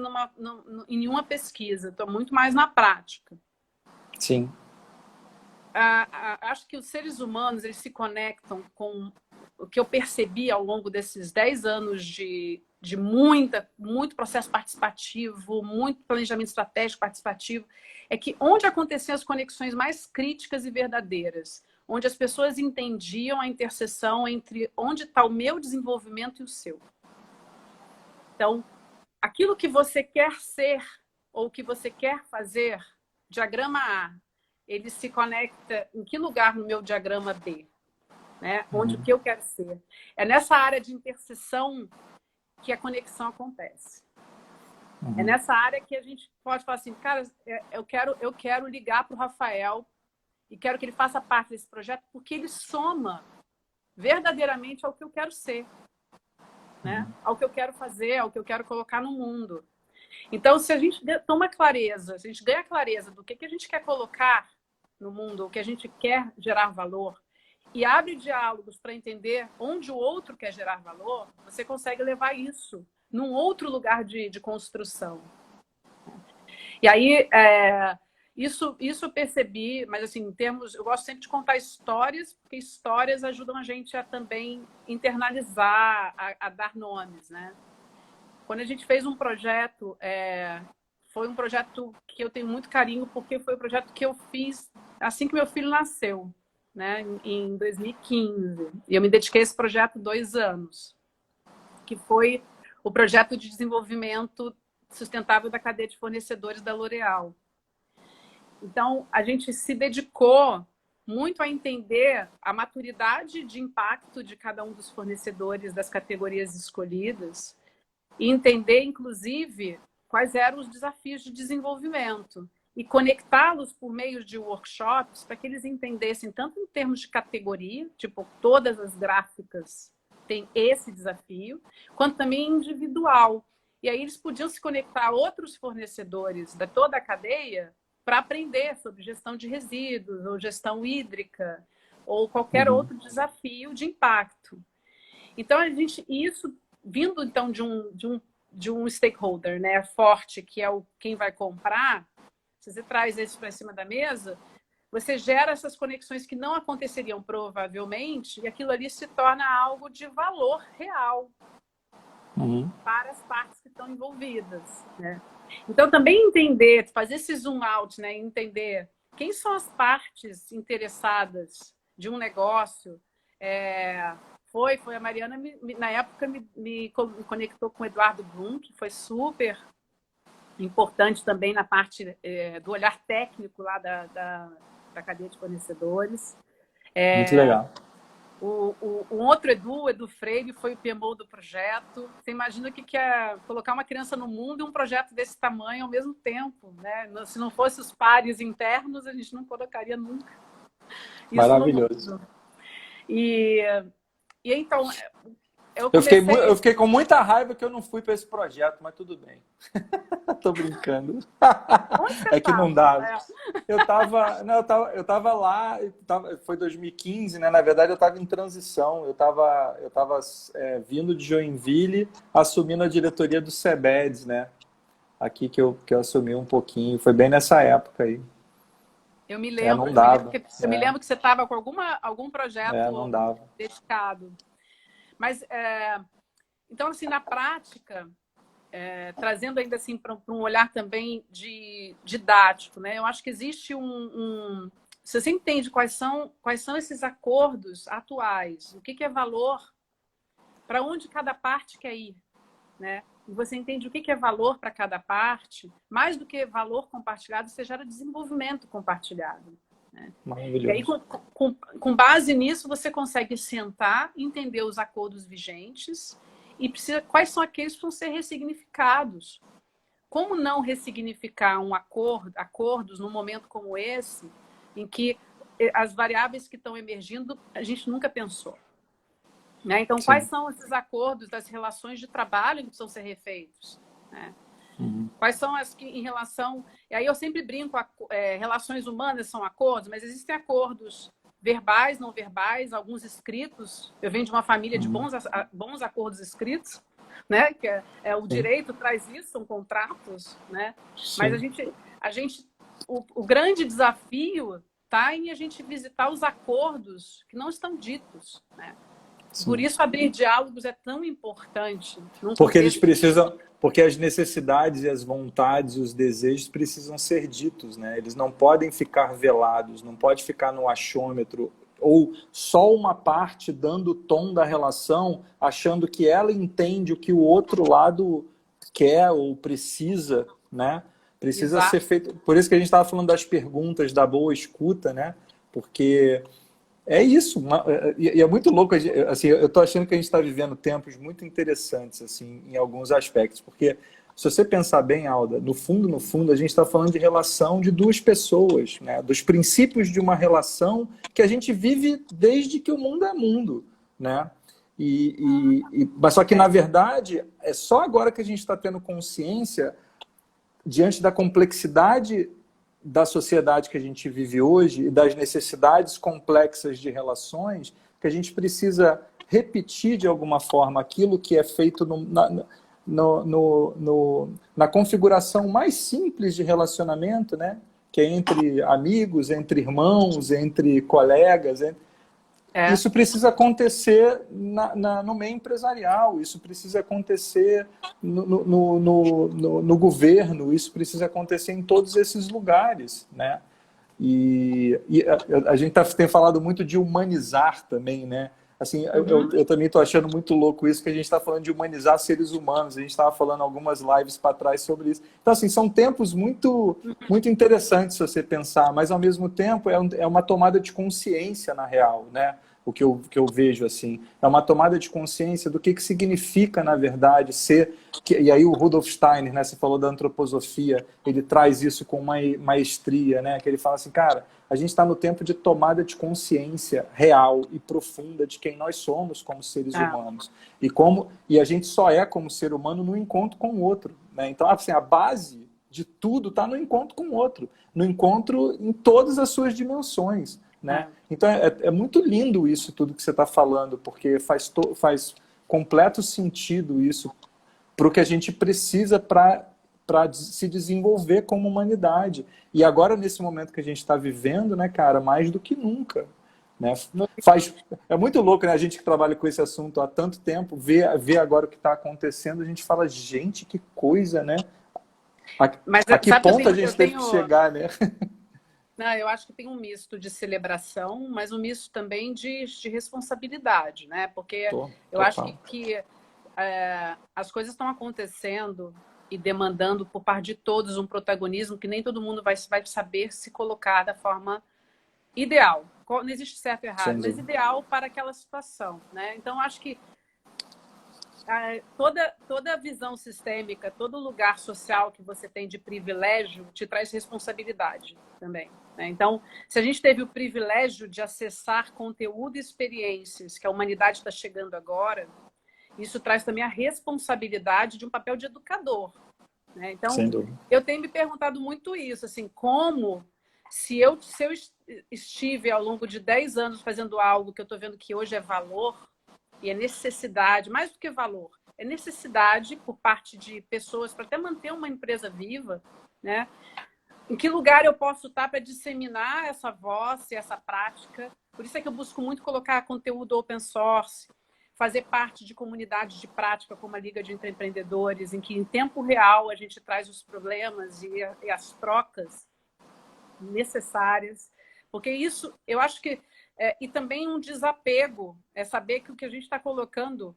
em nenhuma pesquisa, estou muito mais na prática. Sim. Acho que os seres humanos eles se conectam com o que eu percebi ao longo desses 10 anos de muito processo participativo, muito planejamento estratégico participativo, é que onde aconteciam as conexões mais críticas e verdadeiras, onde as pessoas entendiam a interseção entre onde está o meu desenvolvimento e o seu. Então, aquilo que você quer ser ou que você quer fazer, diagrama A, ele se conecta em que lugar no meu diagrama B? Né? Onde o que eu quero ser. É nessa área de interseção que a conexão acontece. É nessa área que a gente pode falar assim, cara, eu quero ligar para o Rafael e quero que ele faça parte desse projeto porque ele soma verdadeiramente ao que eu quero ser, né? Ao que eu quero fazer, ao que eu quero colocar no mundo. Então, se a gente toma clareza, se a gente ganha clareza do que a gente quer colocar no mundo, o que a gente quer gerar valor, e abre diálogos para entender onde o outro quer gerar valor, você consegue levar isso num outro lugar de construção. E aí, isso eu percebi, mas assim, em termos, eu gosto sempre de contar histórias, porque histórias ajudam a gente a também internalizar, a dar nomes, né? Quando a gente fez um projeto, foi um projeto que eu tenho muito carinho, porque foi o projeto que eu fiz assim que meu filho nasceu, né, em 2015. E eu me dediquei a esse projeto 2 anos, que foi o projeto de desenvolvimento sustentável da cadeia de fornecedores da L'Oréal. Então, a gente se dedicou muito a entender a maturidade de impacto de cada um dos fornecedores das categorias escolhidas e entender, inclusive, quais eram os desafios de desenvolvimento e conectá-los por meio de workshops para que eles entendessem, tanto em termos de categoria, tipo, todas as gráficas têm esse desafio, quanto também individual. E aí eles podiam se conectar a outros fornecedores de toda a cadeia para aprender sobre gestão de resíduos, ou gestão hídrica, ou qualquer outro desafio de impacto. Então, isso vindo então de um stakeholder, né, forte, que é quem vai comprar, se você traz isso para cima da mesa, você gera essas conexões que não aconteceriam provavelmente, e aquilo ali se torna algo de valor real para as partes que estão envolvidas, né? Então, também entender, fazer esse zoom out, né, entender quem são as partes interessadas de um negócio. Foi a Mariana, na época, me conectou com o Eduardo Blum, que foi super importante também na parte do olhar técnico lá da cadeia de fornecedores. Muito legal. O outro Edu Freire, foi o PMO do projeto. Você imagina o que é colocar uma criança no mundo e um projeto desse tamanho ao mesmo tempo, né? Se não fosse os pares internos, a gente não colocaria nunca isso. Maravilhoso. No mundo. E então, eu fiquei com muita raiva que eu não fui para esse projeto, mas tudo bem. Tô brincando. É que não dava. Eu tava lá, foi 2015, né? Na verdade, eu estava em transição. Eu estava vindo de Joinville, assumindo a diretoria do CEBEDS, né? Aqui que eu assumi um pouquinho. Foi bem nessa época aí. Eu me lembro, não dava. Eu me lembro que você estava com algum projeto não dava. dedicado. Mas, então, assim, na prática, trazendo ainda assim para um olhar também didático, né? Eu acho que existe se você entende quais são esses acordos atuais, o que é valor, para onde cada parte quer ir, né? E você entende o que é valor para cada parte, mais do que valor compartilhado, você gera desenvolvimento compartilhado. Né? E aí, com base nisso, você consegue sentar, entender os acordos vigentes e quais são aqueles que vão ser ressignificados. Como não ressignificar acordos num momento como esse, em que as variáveis que estão emergindo, a gente nunca pensou. Né? Então, Sim. Quais são esses acordos das relações de trabalho que precisam ser refeitos? Né? Quais são as que, em relação... E aí eu sempre brinco, relações humanas são acordos, mas existem acordos verbais, não verbais, alguns escritos. Eu venho de uma família de bons acordos escritos, né? Que o direito traz isso, são contratos, né? Sim. Mas o grande desafio está em a gente visitar os acordos que não estão ditos, né? Sim. Por isso abrir diálogos é tão importante. Porque as necessidades e as vontades e os desejos precisam ser ditos, né? Eles não podem ficar velados, não pode ficar no achômetro ou só uma parte dando o tom da relação, achando que ela entende o que o outro lado quer ou precisa, né? Precisa Exato. Ser feito. Por isso que a gente estava falando das perguntas, da boa escuta, né? Porque é isso, e é muito louco, assim, eu estou achando que a gente está vivendo tempos muito interessantes, assim, em alguns aspectos, porque se você pensar bem, Alda, no fundo, a gente está falando de relação de duas pessoas, né? Dos princípios de uma relação que a gente vive desde que o mundo é mundo, né? Mas só que, na verdade, é só agora que a gente está tendo consciência, diante da complexidade da sociedade que a gente vive hoje e das necessidades complexas de relações, que a gente precisa repetir de alguma forma aquilo que é feito na configuração mais simples de relacionamento, né? Que é entre amigos, entre irmãos, entre colegas. Isso precisa acontecer no meio empresarial, isso precisa acontecer no governo, isso precisa acontecer em todos esses lugares, né? E a gente tem falado muito de humanizar também, né? Assim, eu também estou achando muito louco isso, que a gente está falando de humanizar seres humanos. A gente estava falando algumas lives para trás sobre isso. Então, assim, são tempos muito, muito interessantes se você pensar, mas, ao mesmo tempo, é uma tomada de consciência, na real, né? O que eu vejo, assim, é uma tomada de consciência do que significa, na verdade, ser... E aí o Rudolf Steiner, né, você falou da antroposofia, ele traz isso com uma maestria, né, que ele fala assim, cara, a gente está no tempo de tomada de consciência real e profunda de quem nós somos como seres humanos. E a gente só é como ser humano no encontro com o outro, né? Então, assim, a base de tudo está no encontro com o outro, no encontro em todas as suas dimensões. Né? Então é muito lindo isso tudo que você está falando, porque faz completo sentido isso para o que a gente precisa para se desenvolver como humanidade. E agora, nesse momento que a gente está vivendo, né, cara, mais do que nunca. Né? É muito louco, né? A gente que trabalha com esse assunto há tanto tempo, ver agora o que está acontecendo, a gente fala, gente, que coisa, né? A que ponto a gente teve que chegar, né? Não, eu acho que tem um misto de celebração, mas um misto também de responsabilidade, né? Porque eu acho que as coisas estão acontecendo e demandando por parte de todos um protagonismo que nem todo mundo vai saber se colocar da forma ideal. Não existe certo e errado, mas ideal para aquela situação, né? Então, acho que toda visão sistêmica, todo lugar social que você tem de privilégio te traz responsabilidade também. Né? Então, se a gente teve o privilégio de acessar conteúdo e experiências que a humanidade está chegando agora, isso traz também a responsabilidade de um papel de educador. Né? Então, eu tenho me perguntado muito isso, assim, como se eu estive ao longo de 10 anos fazendo algo que eu estou vendo que hoje é valor, e é necessidade, mais do que valor, é necessidade por parte de pessoas para até manter uma empresa viva, né? Em que lugar eu posso estar para disseminar essa voz e essa prática? Por isso é que eu busco muito colocar conteúdo open source, fazer parte de comunidades de prática como a Liga de Empreendedores, em que em tempo real a gente traz os problemas e as trocas necessárias. Porque isso, eu acho que... e também um desapego, saber que o que a gente está colocando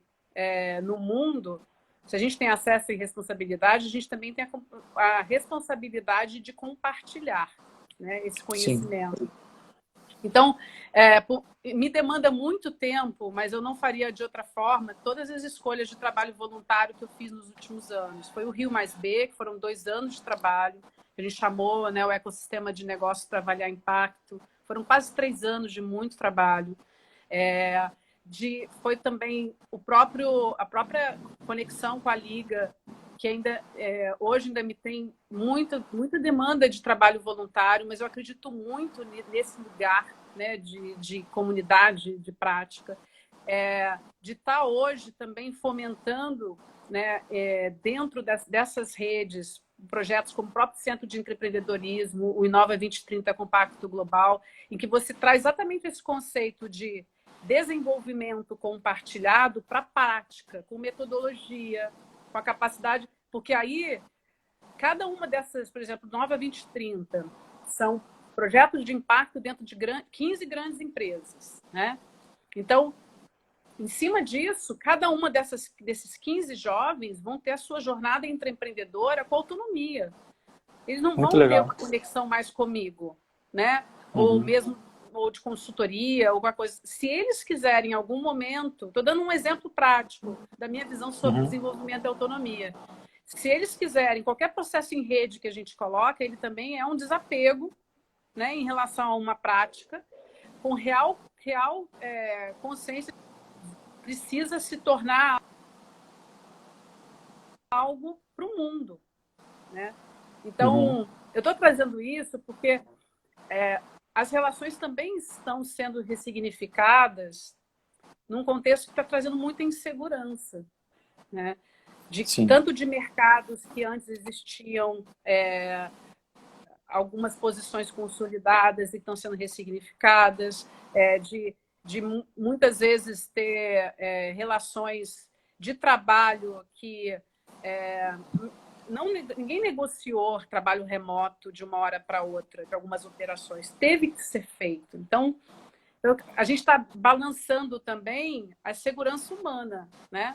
no mundo, se a gente tem acesso e responsabilidade, a gente também tem a responsabilidade de compartilhar, né, esse conhecimento. Sim. Então, me demanda muito tempo, mas eu não faria de outra forma todas as escolhas de trabalho voluntário que eu fiz nos últimos anos. Foi o Rio mais B, que foram 2 anos de trabalho, que a gente chamou, né, o ecossistema de negócios para avaliar impacto. Foram quase 3 anos de muito trabalho. Foi também a própria conexão com a Liga, que ainda hoje ainda me tem muita demanda de trabalho voluntário, mas eu acredito muito nesse lugar, né, de comunidade, de prática, de estar hoje também fomentando, né, dentro dessas redes, projetos como o próprio Centro de Empreendedorismo, o Inova 2030 Compacto Global, em que você traz exatamente esse conceito de desenvolvimento compartilhado para a prática, com metodologia, com a capacidade, porque aí cada uma dessas, por exemplo, Nova 2030, são projetos de impacto dentro de 15 grandes empresas, né? Então, em cima disso, cada uma desses 15 jovens vão ter a sua jornada intraempreendedora com autonomia. Eles não vão ter uma conexão mais comigo, né? Ou mesmo ou de consultoria, alguma coisa. Se eles quiserem em algum momento, estou dando um exemplo prático da minha visão sobre desenvolvimento e autonomia. Se eles quiserem, qualquer processo em rede que a gente coloca, ele também é um desapego, né, em relação a uma prática, com real consciência, precisa se tornar algo para o mundo, né? Então, eu estou trazendo isso porque as relações também estão sendo ressignificadas num contexto que está trazendo muita insegurança, né? Tanto de mercados que antes existiam algumas posições consolidadas e estão sendo ressignificadas, de muitas vezes ter relações de trabalho que ninguém negociou trabalho remoto de uma hora para outra, de algumas operações. Teve que ser feito. Então, a gente está balançando também a segurança humana, né?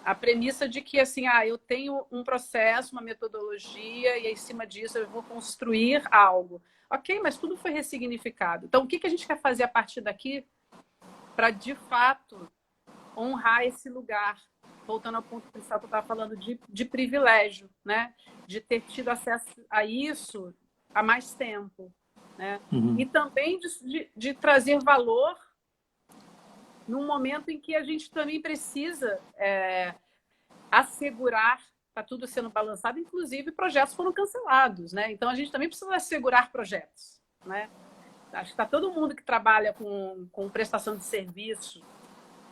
A premissa de que, assim, eu tenho um processo, uma metodologia, e em cima disso eu vou construir algo. Ok, mas tudo foi ressignificado. Então, o que a gente quer fazer a partir daqui para, de fato, honrar esse lugar? Voltando ao ponto principal que eu estava falando de privilégio, né? De ter tido acesso a isso há mais tempo, né? E também de trazer valor num momento em que a gente também precisa assegurar, está tudo sendo balançado, inclusive projetos foram cancelados, né? Então a gente também precisa assegurar projetos, né? Acho que está todo mundo que trabalha com prestação de serviço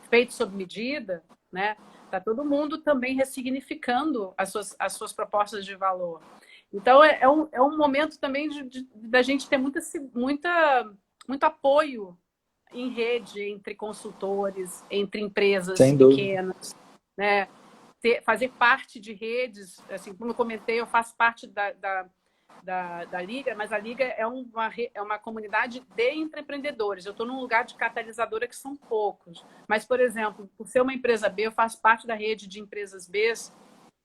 feito sob medida, né? Está todo mundo também ressignificando as suas propostas de valor. Então, é um momento também da gente ter muito apoio em rede, entre consultores, entre empresas pequenas, né? Fazer parte de redes, assim, como eu comentei, eu faço parte da Liga, mas a Liga é uma comunidade de empreendedores. Eu estou num lugar de catalisadora que são poucos. Mas, por exemplo, por ser uma empresa B, eu faço parte da rede de empresas B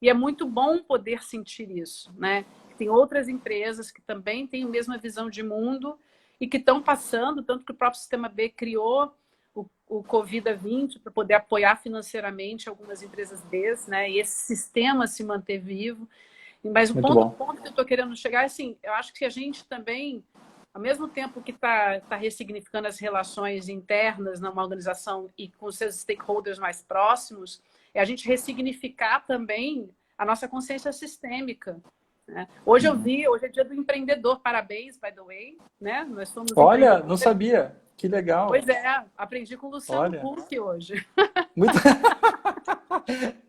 e é muito bom poder sentir isso, né? Tem outras empresas que também têm a mesma visão de mundo e que estão passando, tanto que o próprio Sistema B criou o Covid-20 para poder apoiar financeiramente algumas empresas B, né? E esse sistema se manter vivo. Mas o ponto que eu estou querendo chegar é assim, eu acho que a gente também, ao mesmo tempo que está ressignificando as relações internas numa organização e com seus stakeholders mais próximos, é a gente ressignificar também a nossa consciência sistêmica, né? Hoje hoje é dia do empreendedor, parabéns, by the way, né? Nós somos Olha, não sabia, que legal. Pois é, aprendi com o Luciano Huck hoje.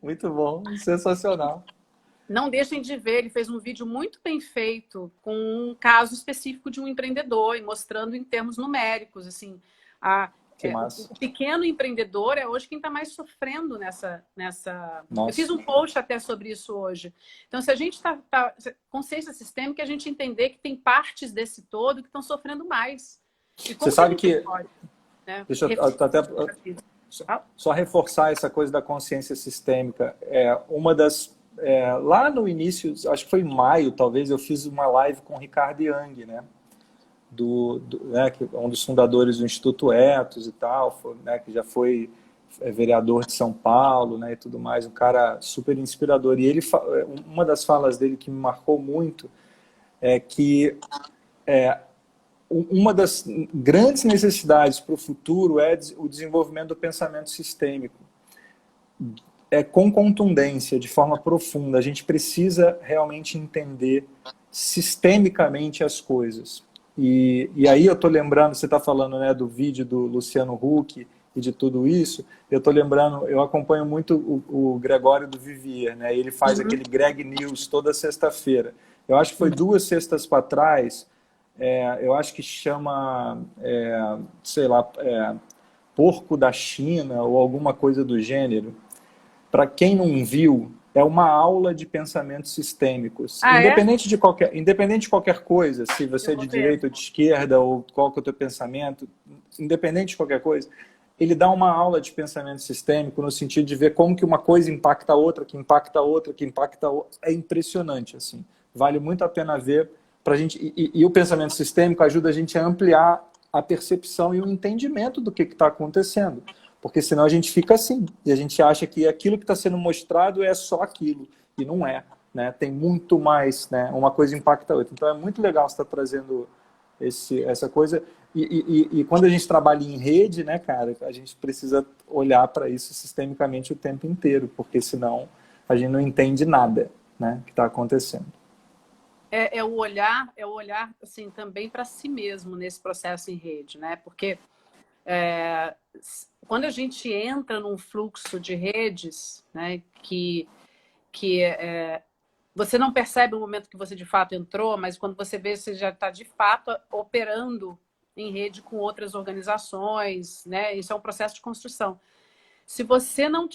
Muito bom, sensacional. Não deixem de ver, ele fez um vídeo muito bem feito com um caso específico de um empreendedor e mostrando em termos numéricos, assim, Que massa. O pequeno empreendedor é hoje quem está mais sofrendo nessa... Nossa. Eu fiz um post até sobre isso hoje. Então, se a gente consciência sistêmica, a gente entender que tem partes desse todo que estão sofrendo mais. E como você sabe que... pode, né? Deixa eu até... Só reforçar essa coisa da consciência sistêmica. Uma das... lá no início, acho que foi em maio, talvez, eu fiz uma live com o Ricardo Young, né? Né, que é um dos fundadores do Instituto Ethos e tal, né, que já foi vereador de São Paulo, né, e tudo mais, um cara super inspirador. E ele, uma das falas dele que me marcou muito é que uma das grandes necessidades para o futuro é o desenvolvimento do pensamento sistêmico. Com contundência, de forma profunda. A gente precisa realmente entender sistemicamente as coisas. E aí eu estou lembrando, você está falando, né, do vídeo do Luciano Huck e de tudo isso, eu estou lembrando, eu acompanho muito o Gregório do Vivier, né, ele faz aquele Greg News toda sexta-feira. Eu acho que foi 2 sextas para trás, eu acho que chama, sei lá, Porco da China ou alguma coisa do gênero. Para quem não viu, é uma aula de pensamentos sistêmicos. Independente de qualquer coisa, se você é de direita ou de esquerda, ou qual que é o teu pensamento, independente de qualquer coisa, ele dá uma aula de pensamento sistêmico no sentido de ver como que uma coisa impacta a outra, que impacta a outra, que impacta a outra. É impressionante, assim. Vale muito a pena ver. Pra gente, e o pensamento sistêmico ajuda a gente a ampliar a percepção e o entendimento do que está acontecendo. Porque senão a gente fica assim, e a gente acha que aquilo que está sendo mostrado é só aquilo, e não é, né? Tem muito mais, né? Uma coisa impacta a outra. Então é muito legal você estar trazendo essa coisa, e quando a gente trabalha em rede, né, cara, a gente precisa olhar para isso sistemicamente o tempo inteiro, porque senão a gente não entende nada, né, que está acontecendo. É o olhar assim, também para si mesmo nesse processo em rede, né? Porque quando a gente entra num fluxo de redes, né, que você não percebe o momento que você de fato entrou, mas quando você vê, você já está de fato operando em rede com outras organizações, né? Isso é um processo de construção. Se você não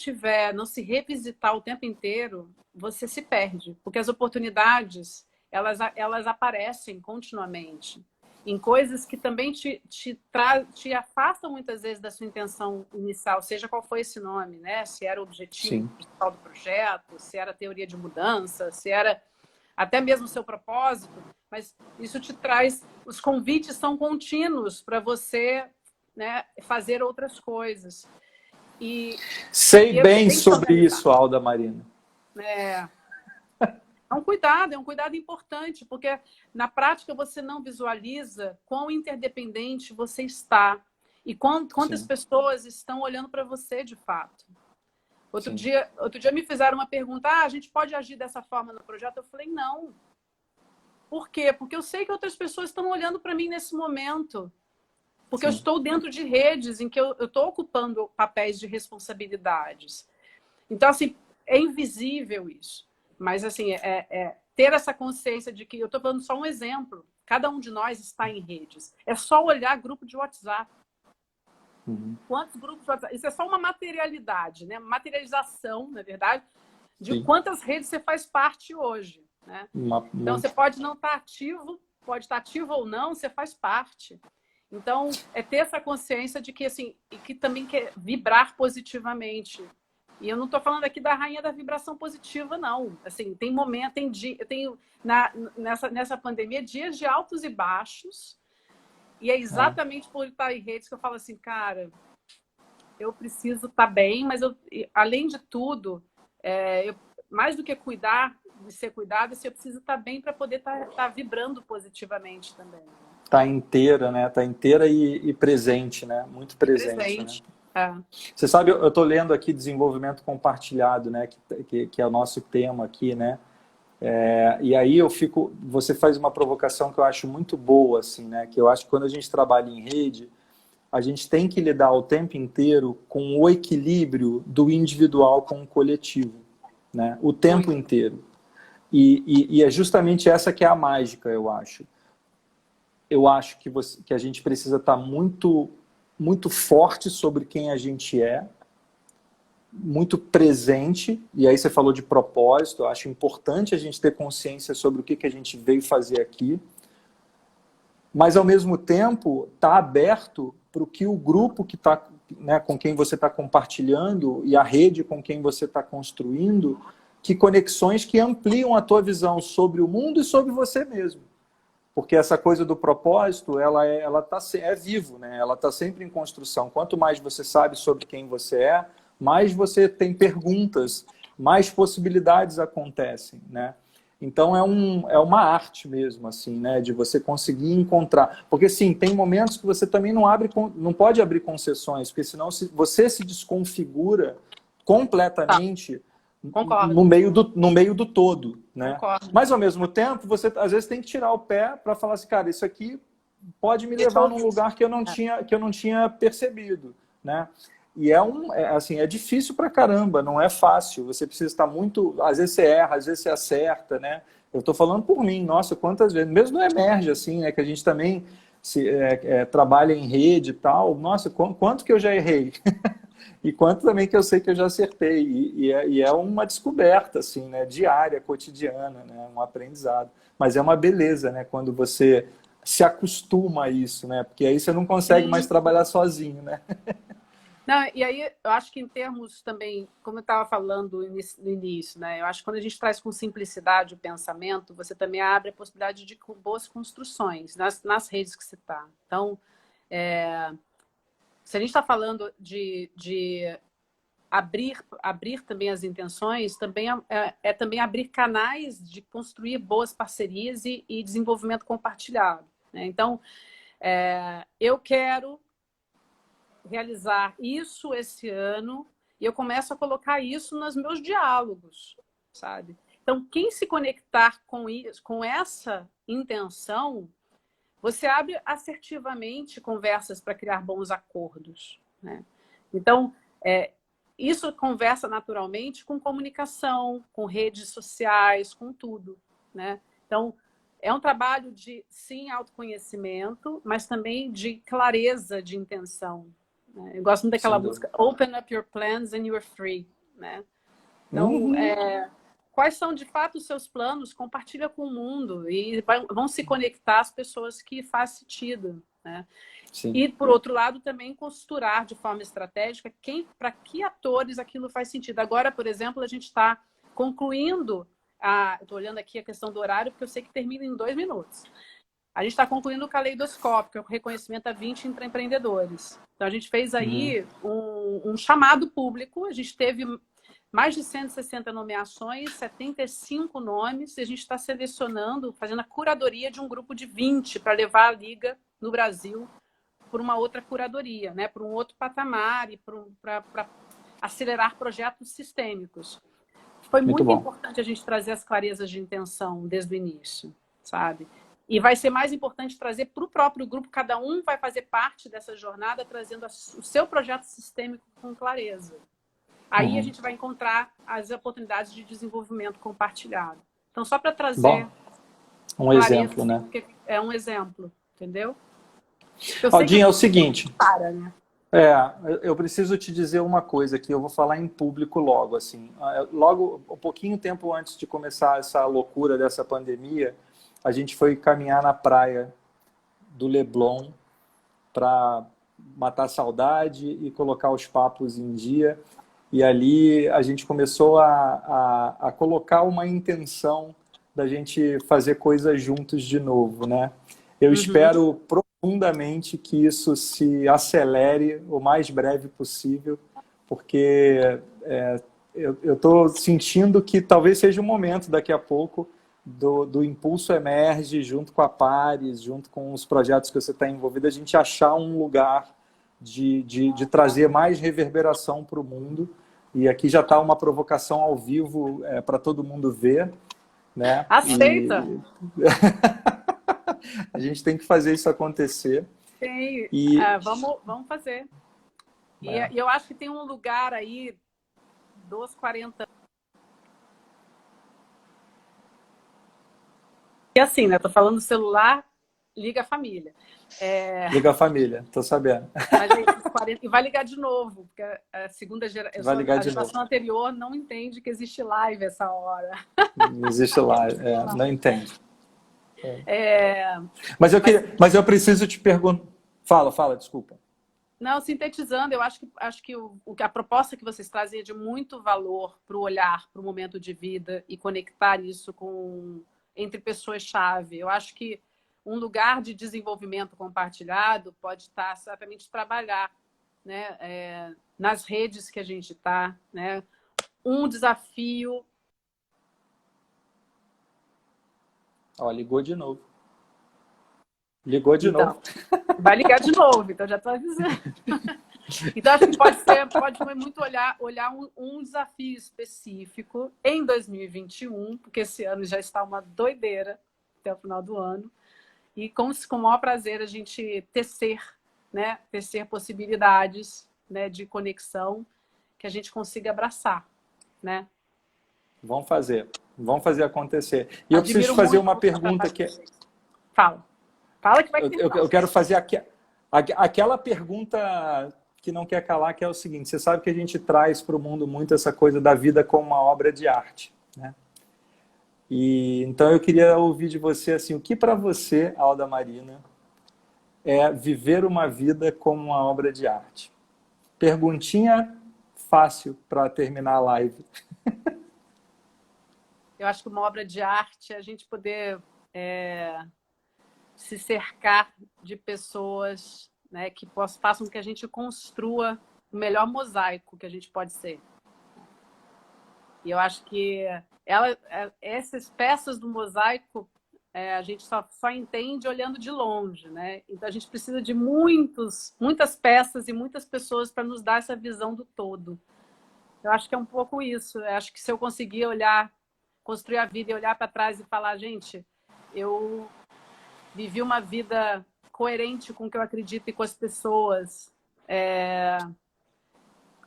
se revisitar o tempo inteiro, você se perde, porque as oportunidades elas aparecem continuamente em coisas que também te afastam muitas vezes da sua intenção inicial, seja qual foi esse nome, né? Se era o objetivo principal do projeto, se era a teoria de mudança, se era até mesmo o seu propósito, mas isso te traz, os convites são contínuos para você, né, fazer outras coisas. Sei bem sobre isso, Alda Marina. É um cuidado importante, porque na prática você não visualiza quão interdependente você está e quantas pessoas estão olhando para você de fato. Outro dia me fizeram uma pergunta, a gente pode agir dessa forma no projeto? Eu falei, não. Por quê? Porque eu sei que outras pessoas estão olhando para mim nesse momento. Porque eu estou dentro de redes em que eu estou ocupando papéis de responsabilidades. Então, assim, é invisível isso. Mas, assim, ter essa consciência de que... Eu estou dando só um exemplo. Cada um de nós está em redes. É só olhar grupo de WhatsApp. Quantos grupos de WhatsApp? Isso é só uma materialidade, né? Materialização, na verdade, de quantas redes você faz parte hoje. Né? Então, você pode não estar ativo, pode estar ativo ou não, você faz parte. Então, é ter essa consciência de que, assim, e que também quer vibrar positivamente. E eu não estou falando aqui da rainha da vibração positiva, não. Assim, tem momento, eu tenho nessa pandemia dias de altos e baixos, e é exatamente por estar em redes que eu falo assim, cara, eu preciso estar bem, mas além de tudo, mais do que cuidar, de ser cuidado, eu preciso estar bem para poder estar vibrando positivamente também. Tá inteira, né? Tá inteira e presente, né? Muito presente. Né? Você sabe, eu tô lendo aqui desenvolvimento compartilhado, né? Que é o nosso tema aqui, né? E aí você faz uma provocação que eu acho muito boa, assim, né? Que eu acho que quando a gente trabalha em rede, a gente tem que lidar o tempo inteiro com o equilíbrio do individual com o coletivo, né? O tempo inteiro. E é justamente essa que é a mágica, eu acho. Eu acho que a gente precisa estar muito muito forte sobre quem a gente é, muito presente, e aí você falou de propósito, eu acho importante a gente ter consciência sobre o que a gente veio fazer aqui, mas ao mesmo tempo tá aberto para o que o grupo que está, né, com quem você está compartilhando e a rede com quem você está construindo, que conexões que ampliam a tua visão sobre o mundo e sobre você mesmo. Porque essa coisa do propósito, é vivo, né? Ela está sempre em construção. Quanto mais você sabe sobre quem você é, mais você tem perguntas, mais possibilidades acontecem, né? Então é uma arte mesmo, assim, né? De você conseguir encontrar. Porque, sim, tem momentos que você também não pode abrir concessões, porque senão você se desconfigura completamente Concordo. no meio do todo, né? Concordo. Mas, ao mesmo tempo, você às vezes tem que tirar o pé para falar assim, cara, isso aqui pode me levar num lugar que eu não tinha percebido, né? E assim, é difícil pra caramba, não é fácil. Você precisa estar muito... Às vezes você erra, às vezes você acerta, né? Eu estou falando por mim, nossa, quantas vezes... Mesmo no Emerge, assim, né? Que a gente também trabalha em rede e tal. Nossa, quanto que eu já errei? E quanto também que eu sei que eu já acertei. E é uma descoberta, assim, né? Diária, cotidiana, né? Um aprendizado. Mas é uma beleza, né? Quando você se acostuma a isso, né? Porque aí você não consegue mais trabalhar sozinho, né? Não, e aí eu acho que em termos também, como eu estava falando no início, né? Eu acho que quando a gente traz com simplicidade o pensamento, você também abre a possibilidade de boas construções nas redes que você está. Então, se a gente está falando de abrir também as intenções, também é também abrir canais de construir boas parcerias e desenvolvimento compartilhado, né? Então, eu quero realizar isso esse ano e eu começo a colocar isso nos meus diálogos, sabe? Então, quem se conectar com isso, com essa intenção, você abre assertivamente conversas para criar bons acordos, né? Então, isso conversa naturalmente com comunicação, com redes sociais, com tudo, né? Então, é um trabalho de, sim, autoconhecimento, mas também de clareza de intenção, né? Eu gosto muito daquela música Open Up Your Plans and You're Free, né? Então, quais são, de fato, os seus planos? Compartilha com o mundo e vão se conectar as pessoas que faz sentido, né? Sim. E, por outro lado, também costurar de forma estratégica para que atores aquilo faz sentido. Agora, por exemplo, a gente está concluindo, estou olhando aqui a questão do horário, porque eu sei que termina em 2 minutos. A gente está concluindo o Caleidoscópio, que é o reconhecimento a 20 intraempreendedores. Então, a gente fez aí um chamado público, a gente teve mais de 160 nomeações, 75 nomes, e a gente está selecionando, fazendo a curadoria de um grupo de 20 para levar a Liga no Brasil por uma outra curadoria, né? Por um outro patamar e para acelerar projetos sistêmicos. Foi muito importante a gente trazer as clarezas de intenção desde o início, sabe? E vai ser mais importante trazer para o próprio grupo, cada um vai fazer parte dessa jornada, trazendo o seu projeto sistêmico com clareza. Aí a gente vai encontrar as oportunidades de desenvolvimento compartilhado. Então, só para trazer um exemplo, né? É um exemplo, entendeu? Aldinha, é o seguinte. Né? Eu preciso te dizer uma coisa que eu vou falar em público logo, assim. Logo, um pouquinho tempo antes de começar essa loucura dessa pandemia, a gente foi caminhar na praia do Leblon para matar a saudade e colocar os papos em dia. E ali a gente começou a colocar uma intenção da gente fazer coisas juntos de novo, né? Eu espero profundamente que isso se acelere o mais breve possível, porque eu estou sentindo que talvez seja o momento daqui a pouco do Impulso Emerge, junto com a Pares, junto com os projetos que você está envolvido, a gente achar um lugar de trazer mais reverberação para o mundo. E aqui já está uma provocação ao vivo para todo mundo ver, né? Aceita! A gente tem que fazer isso acontecer. Tem. Vamos fazer. E eu acho que tem um lugar aí dos 40. E assim, né? Tô falando do celular Liga a família. Liga a família, tô sabendo. Mas é esses 40... E vai ligar de novo, porque a segunda geração, Vai ligar a de novo. geração anterior não entende que existe live essa hora. Não existe live, não entende. É... Mas eu preciso te perguntar. Fala, desculpa. Não, sintetizando, eu acho que a proposta que vocês trazem é de muito valor para o olhar, para o momento de vida e conectar isso entre pessoas-chave. Eu acho que um lugar de desenvolvimento compartilhado pode estar exatamente trabalhar, né, nas redes que a gente está, né? Um desafio... Ó, ligou de novo. Ligou de novo. Vai ligar de novo, então já estou avisando. Então, acho que pode muito olhar um desafio específico em 2021, porque esse ano já está uma doideira até o final do ano, e com o maior prazer a gente tecer possibilidades, né, de conexão que a gente consiga abraçar, né? Vamos fazer acontecer. E eu preciso te fazer uma pergunta que... Fala que vai ter. Eu quero fazer aquela pergunta que não quer calar, que é o seguinte: você sabe que a gente traz para o mundo muito essa coisa da vida como uma obra de arte, né? E então eu queria ouvir de você assim, o que para você, Alda Marina, é viver uma vida como uma obra de arte? Perguntinha fácil para terminar a live. Eu acho que uma obra de arte é a gente poder se cercar de pessoas, né, que façam com que a gente construa o melhor mosaico que a gente pode ser. E eu acho que essas peças do mosaico a gente só entende olhando de longe, né? Então a gente precisa de muitas peças e muitas pessoas para nos dar essa visão do todo. Eu acho que é um pouco isso. Eu acho que se eu conseguir construir a vida e olhar para trás e falar, gente, eu vivi uma vida coerente com o que eu acredito e com as pessoas,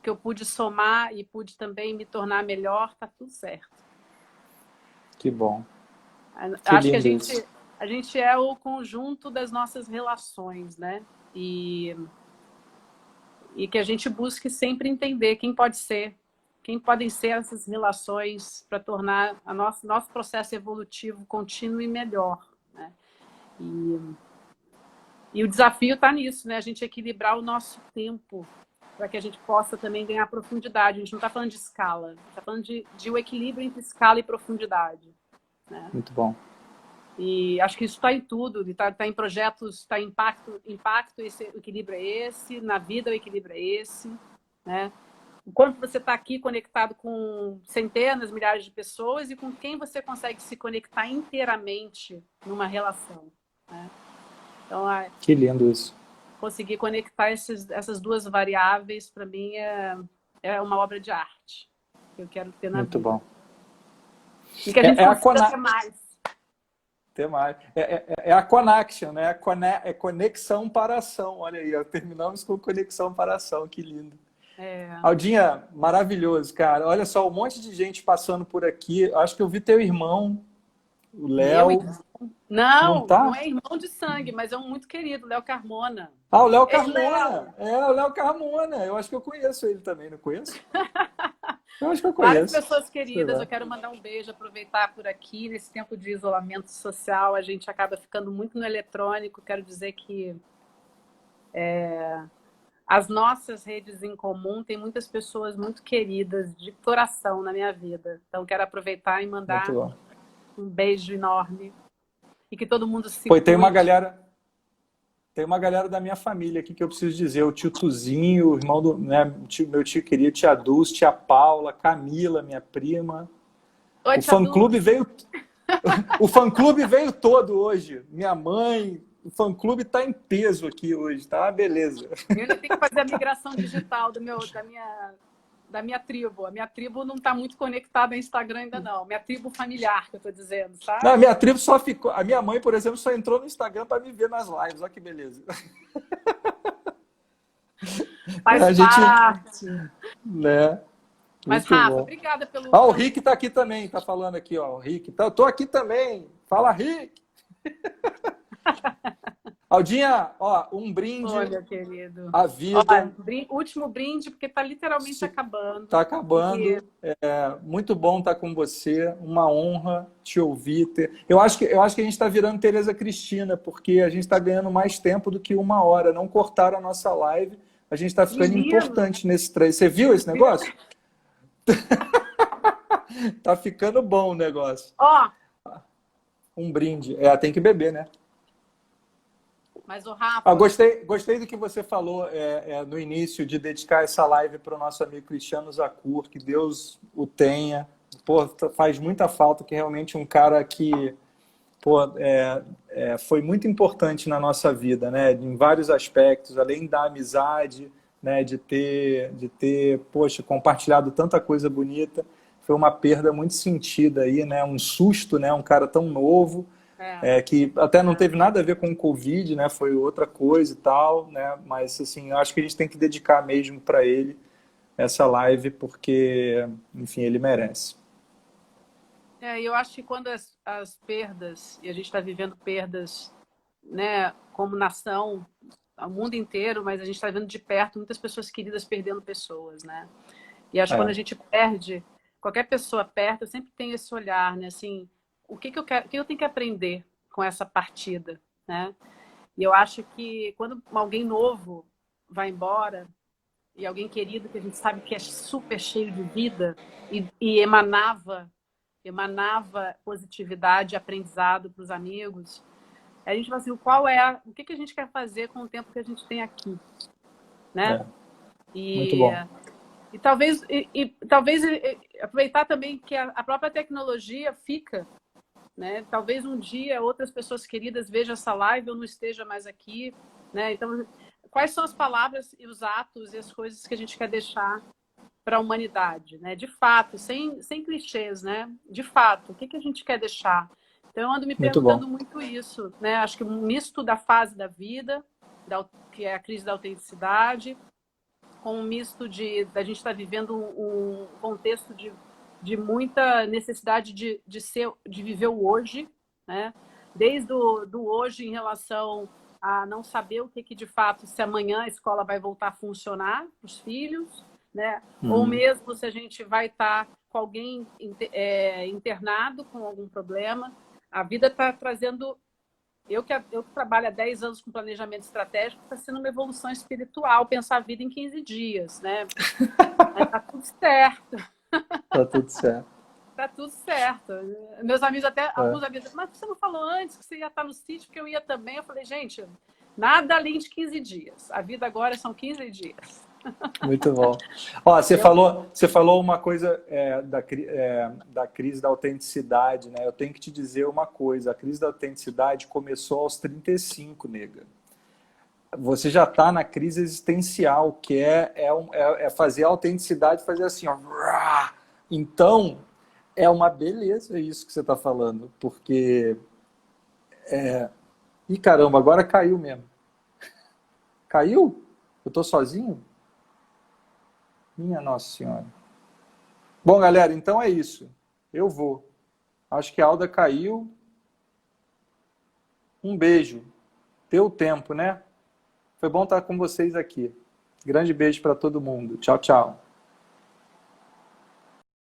que eu pude somar e pude também me tornar melhor, tá tudo certo. Que bom. Acho que a gente é o conjunto das nossas relações, né? E que a gente busque sempre entender quem podem ser essas relações para tornar nosso processo evolutivo contínuo e melhor, né? E o desafio está nisso, né? A gente equilibrar o nosso tempo para que a gente possa também ganhar profundidade. A gente não está falando de escala, está falando de um equilíbrio entre escala e profundidade, né? Muito bom. E acho que isso está em tudo, está em projetos, está em impacto, esse equilíbrio é esse, na vida o equilíbrio é esse, né? Enquanto você está aqui conectado com centenas, milhares de pessoas e com quem você consegue se conectar inteiramente numa relação, né? Então, que lindo isso. Conseguir conectar essas duas variáveis, para mim, é uma obra de arte que eu quero ter na vida. Muito bom. E que a gente consiga ter mais. Ter mais. É a connection, né? É conexão para ação. Olha aí, terminamos com conexão para ação. Que lindo. Aldinha, maravilhoso, cara. Olha só, um monte de gente passando por aqui. Acho que eu vi teu irmão, o Léo. Não é irmão de sangue, mas é um muito querido, Léo Carmona. Ah, o Léo Carmona. O Léo Carmona. Eu acho que eu conheço ele também, não conheço? Eu acho que eu conheço. Várias pessoas queridas, eu quero mandar um beijo, aproveitar por aqui. Nesse tempo de isolamento social, a gente acaba ficando muito no eletrônico. Quero dizer que as nossas redes em comum tem muitas pessoas muito queridas, de coração, na minha vida. Então, quero aproveitar e mandar um beijo enorme. E que todo mundo se cuide. Tem uma galera da minha família aqui que eu preciso dizer. O tio Tuzinho, o irmão do meu tio querido, tia Dulce, tia Paula, Camila, minha prima. Oi, o fã-clube veio... o fã-clube veio todo hoje. Minha mãe... O fã-clube está em peso aqui hoje, tá? Beleza. Eu ainda tenho que fazer a migração digital da minha tribo. A minha tribo não está muito conectada ao Instagram ainda não. Minha tribo familiar, que eu estou dizendo, sabe? Não, a minha tribo só ficou... A minha mãe, por exemplo, só entrou no Instagram para me ver nas lives. Olha que beleza. Faz parte. Né? Mas, Rafa, obrigada pelo... o Rick está aqui também, está falando aqui, ó. O Rick. Eu tô aqui também. Fala, Rick! Aldinha, ó, um brinde Olha, querido. à vida. Último brinde, porque está literalmente acabando. Está acabando. Muito bom estar com você. Uma honra te ouvir. Eu acho que a gente está virando Tereza Cristina, porque a gente está ganhando mais tempo do que 1 hora. Não cortaram a nossa live. A gente está ficando Menino, importante nesse trem. Você viu esse negócio? Tá ficando bom o negócio. ó, Um brinde. Tem que beber, né? mas o Rafa, Gostei do que você falou no início, de dedicar essa live para o nosso amigo Cristiano Zakur, que Deus o tenha. Pô, faz muita falta, que realmente um cara que foi muito importante na nossa vida, né? Em vários aspectos, além da amizade, né? Poxa, compartilhado tanta coisa bonita. Foi uma perda muito sentida aí, né? Um susto, né? Um cara tão novo. Que até não teve nada a ver com o Covid, né? Foi outra coisa e tal, né? Mas, assim, eu acho que a gente tem que dedicar mesmo para ele essa live, porque, enfim, ele merece. eu acho que quando as perdas, e a gente está vivendo perdas, né, como nação, ao mundo inteiro, mas a gente está vendo de perto muitas pessoas queridas perdendo pessoas, né? E acho que quando a gente perde, qualquer pessoa perto, eu sempre tenho esse olhar, né? Assim, o que eu quero, o que eu tenho que aprender com essa partida, né? E eu acho que quando alguém novo vai embora, e alguém querido que a gente sabe que é super cheio de vida e emanava positividade, aprendizado para os amigos, a gente fala assim, o que a gente quer fazer com o tempo que a gente tem aqui, né? Muito bom. E talvez aproveitar também que a própria tecnologia fica, né? Talvez um dia outras pessoas queridas vejam essa live, eu não esteja mais aqui, né? Então, quais são as palavras e os atos e as coisas que a gente quer deixar para a humanidade, né? De fato, sem clichês, né? De fato, o que a gente quer deixar? Então, eu ando me perguntando muito isso, né? Acho que um misto da fase da vida, que é a crise da autenticidade, com um misto da gente estar vivendo um contexto de muita necessidade de viver o hoje, né? Desde do hoje em relação a não saber o que de fato, se amanhã a escola vai voltar a funcionar para os filhos, né? Ou mesmo se a gente vai estar com alguém internado com algum problema. A vida está trazendo... Eu que trabalho há 10 anos com planejamento estratégico, está sendo uma evolução espiritual, pensar a vida em 15 dias, né? Mas está tudo certo. Tá tudo certo. Tá tudo certo. Meus amigos, alguns amigos, mas você não falou antes que você ia estar no sítio, que eu ia também. Eu falei, gente, nada além de 15 dias. A vida agora são 15 dias. Muito bom. Ó, você falou uma coisa da crise da autenticidade, né? Eu tenho que te dizer uma coisa. A crise da autenticidade começou aos 35, nega. Você já está na crise existencial, que é fazer a autenticidade, fazer assim, ó. Então, é uma beleza isso que você está falando, porque... Ih, caramba, agora caiu mesmo. Caiu? Eu estou sozinho? Minha Nossa Senhora. Bom, galera, então é isso. Eu vou. Acho que a Alda caiu. Um beijo. Deu tempo, né? Foi bom estar com vocês aqui. Grande beijo para todo mundo. Tchau, tchau.